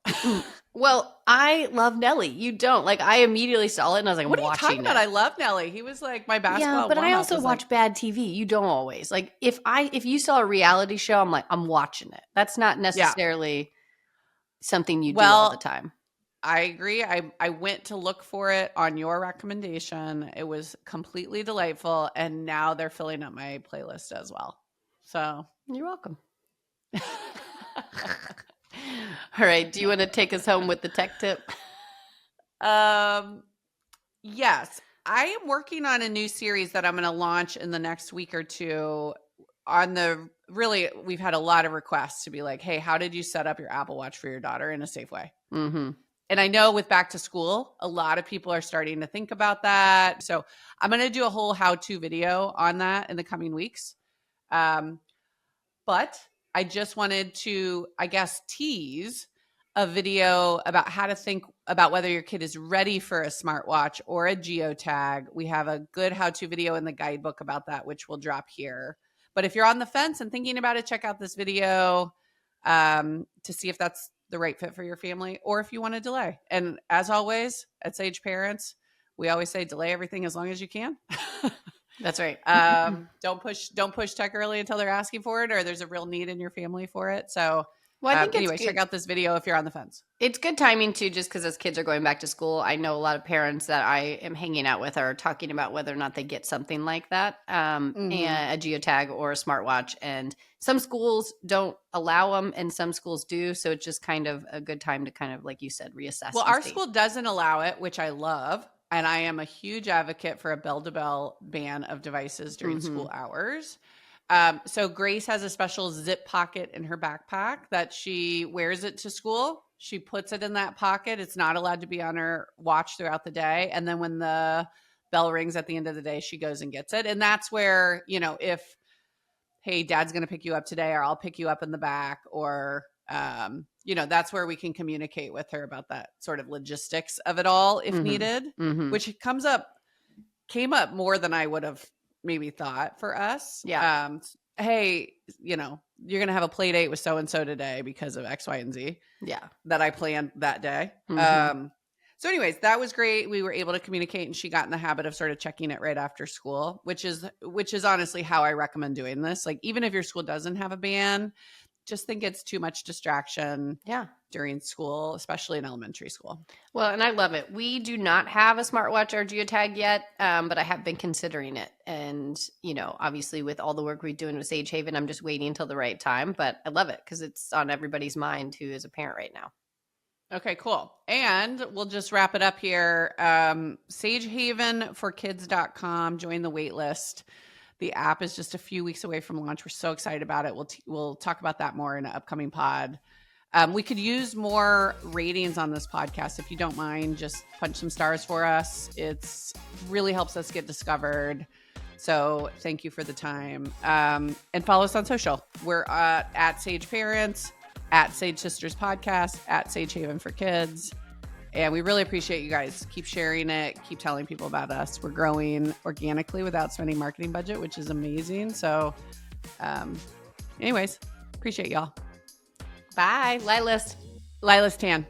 Speaker 2: Well, I love Nelly. You don't. Like, I immediately saw it and I was like,
Speaker 3: what
Speaker 2: I'm
Speaker 3: are you
Speaker 2: watching
Speaker 3: talking about? I love Nelly. He was like my basketball.
Speaker 2: Yeah, but I also watch bad TV. You don't always. Like, if you saw a reality show, I'm like, I'm watching it. That's not necessarily something you do all the time.
Speaker 3: I agree. I went to look for it on your recommendation. It was completely delightful. And now they're filling up my playlist as well. So
Speaker 2: you're welcome. All right. Do you want to take us home with the tech tip?
Speaker 3: Yes. I am working on a new series that I'm going to launch in the next week or two we've had a lot of requests to be like, hey, how did you set up your Apple Watch for your daughter in a safe way? And I know with back to school, a lot of people are starting to think about that. So I'm going to do a whole how-to video on that in the coming weeks. But I just wanted to, I guess, tease a video about how to think about whether your kid is ready for a smartwatch or a geotag. We have a good how-to video in the guidebook about that, which will drop here. But if you're on the fence and thinking about it, check out this video to see if that's the right fit for your family, or if you want to delay. And as always, at Sage Parents, we always say delay everything as long as you can.
Speaker 2: That's right.
Speaker 3: Don't push tech early until they're asking for it, or there's a real need in your family for it. So
Speaker 2: well, I think
Speaker 3: anyway, check out this video if you're on the fence.
Speaker 2: It's good timing too, just because as kids are going back to school, I know a lot of parents that I am hanging out with are talking about whether or not they get something like that, and a geotag or a smartwatch. And some schools don't allow them, and some schools do. So it's just kind of a good time to kind of, like you said, reassess.
Speaker 3: Well, our school doesn't allow it, which I love. And I am a huge advocate for a bell-to-bell ban of devices during school hours. So Grace has a special zip pocket in her backpack that she wears it to school. She puts it in that pocket. It's not allowed to be on her watch throughout the day. And then when the bell rings at the end of the day, she goes and gets it. And that's where, if, hey, dad's going to pick you up today, or I'll pick you up in the back, or, that's where we can communicate with her about that sort of logistics of it all if needed, which came up more than I would have maybe thought for us.
Speaker 2: Yeah.
Speaker 3: Hey, you're going to have a play date with so-and-so today because of X, Y, and Z.
Speaker 2: Yeah.
Speaker 3: That I planned that day. So anyways, that was great. We were able to communicate, and she got in the habit of sort of checking it right after school, which is honestly how I recommend doing this. Like, even if your school doesn't have a ban, just think it's too much distraction during school, especially in elementary school.
Speaker 2: Well, and I love it. We do not have a smartwatch or geotag yet, but I have been considering it. And, obviously with all the work we're doing with Sage Haven, I'm just waiting until the right time. But I love it because it's on everybody's mind who is a parent right now.
Speaker 3: Okay, cool. And we'll just wrap it up here. SageHavenForKids.com. Join the wait list. The app is just a few weeks away from launch. We're so excited about it. We'll talk about that more in an upcoming pod. We could use more ratings on this podcast. If you don't mind, just punch some stars for us. It's really helps us get discovered. So thank you for the time. And follow us on social. We're at Sage Parents, at Sage Sisters Podcast, at Sage Haven for Kids. And we really appreciate you guys. Keep sharing it. Keep telling people about us. We're growing organically without spending marketing budget, which is amazing. So anyways, appreciate y'all.
Speaker 2: Bye. Lilas.
Speaker 3: Lilas Tan.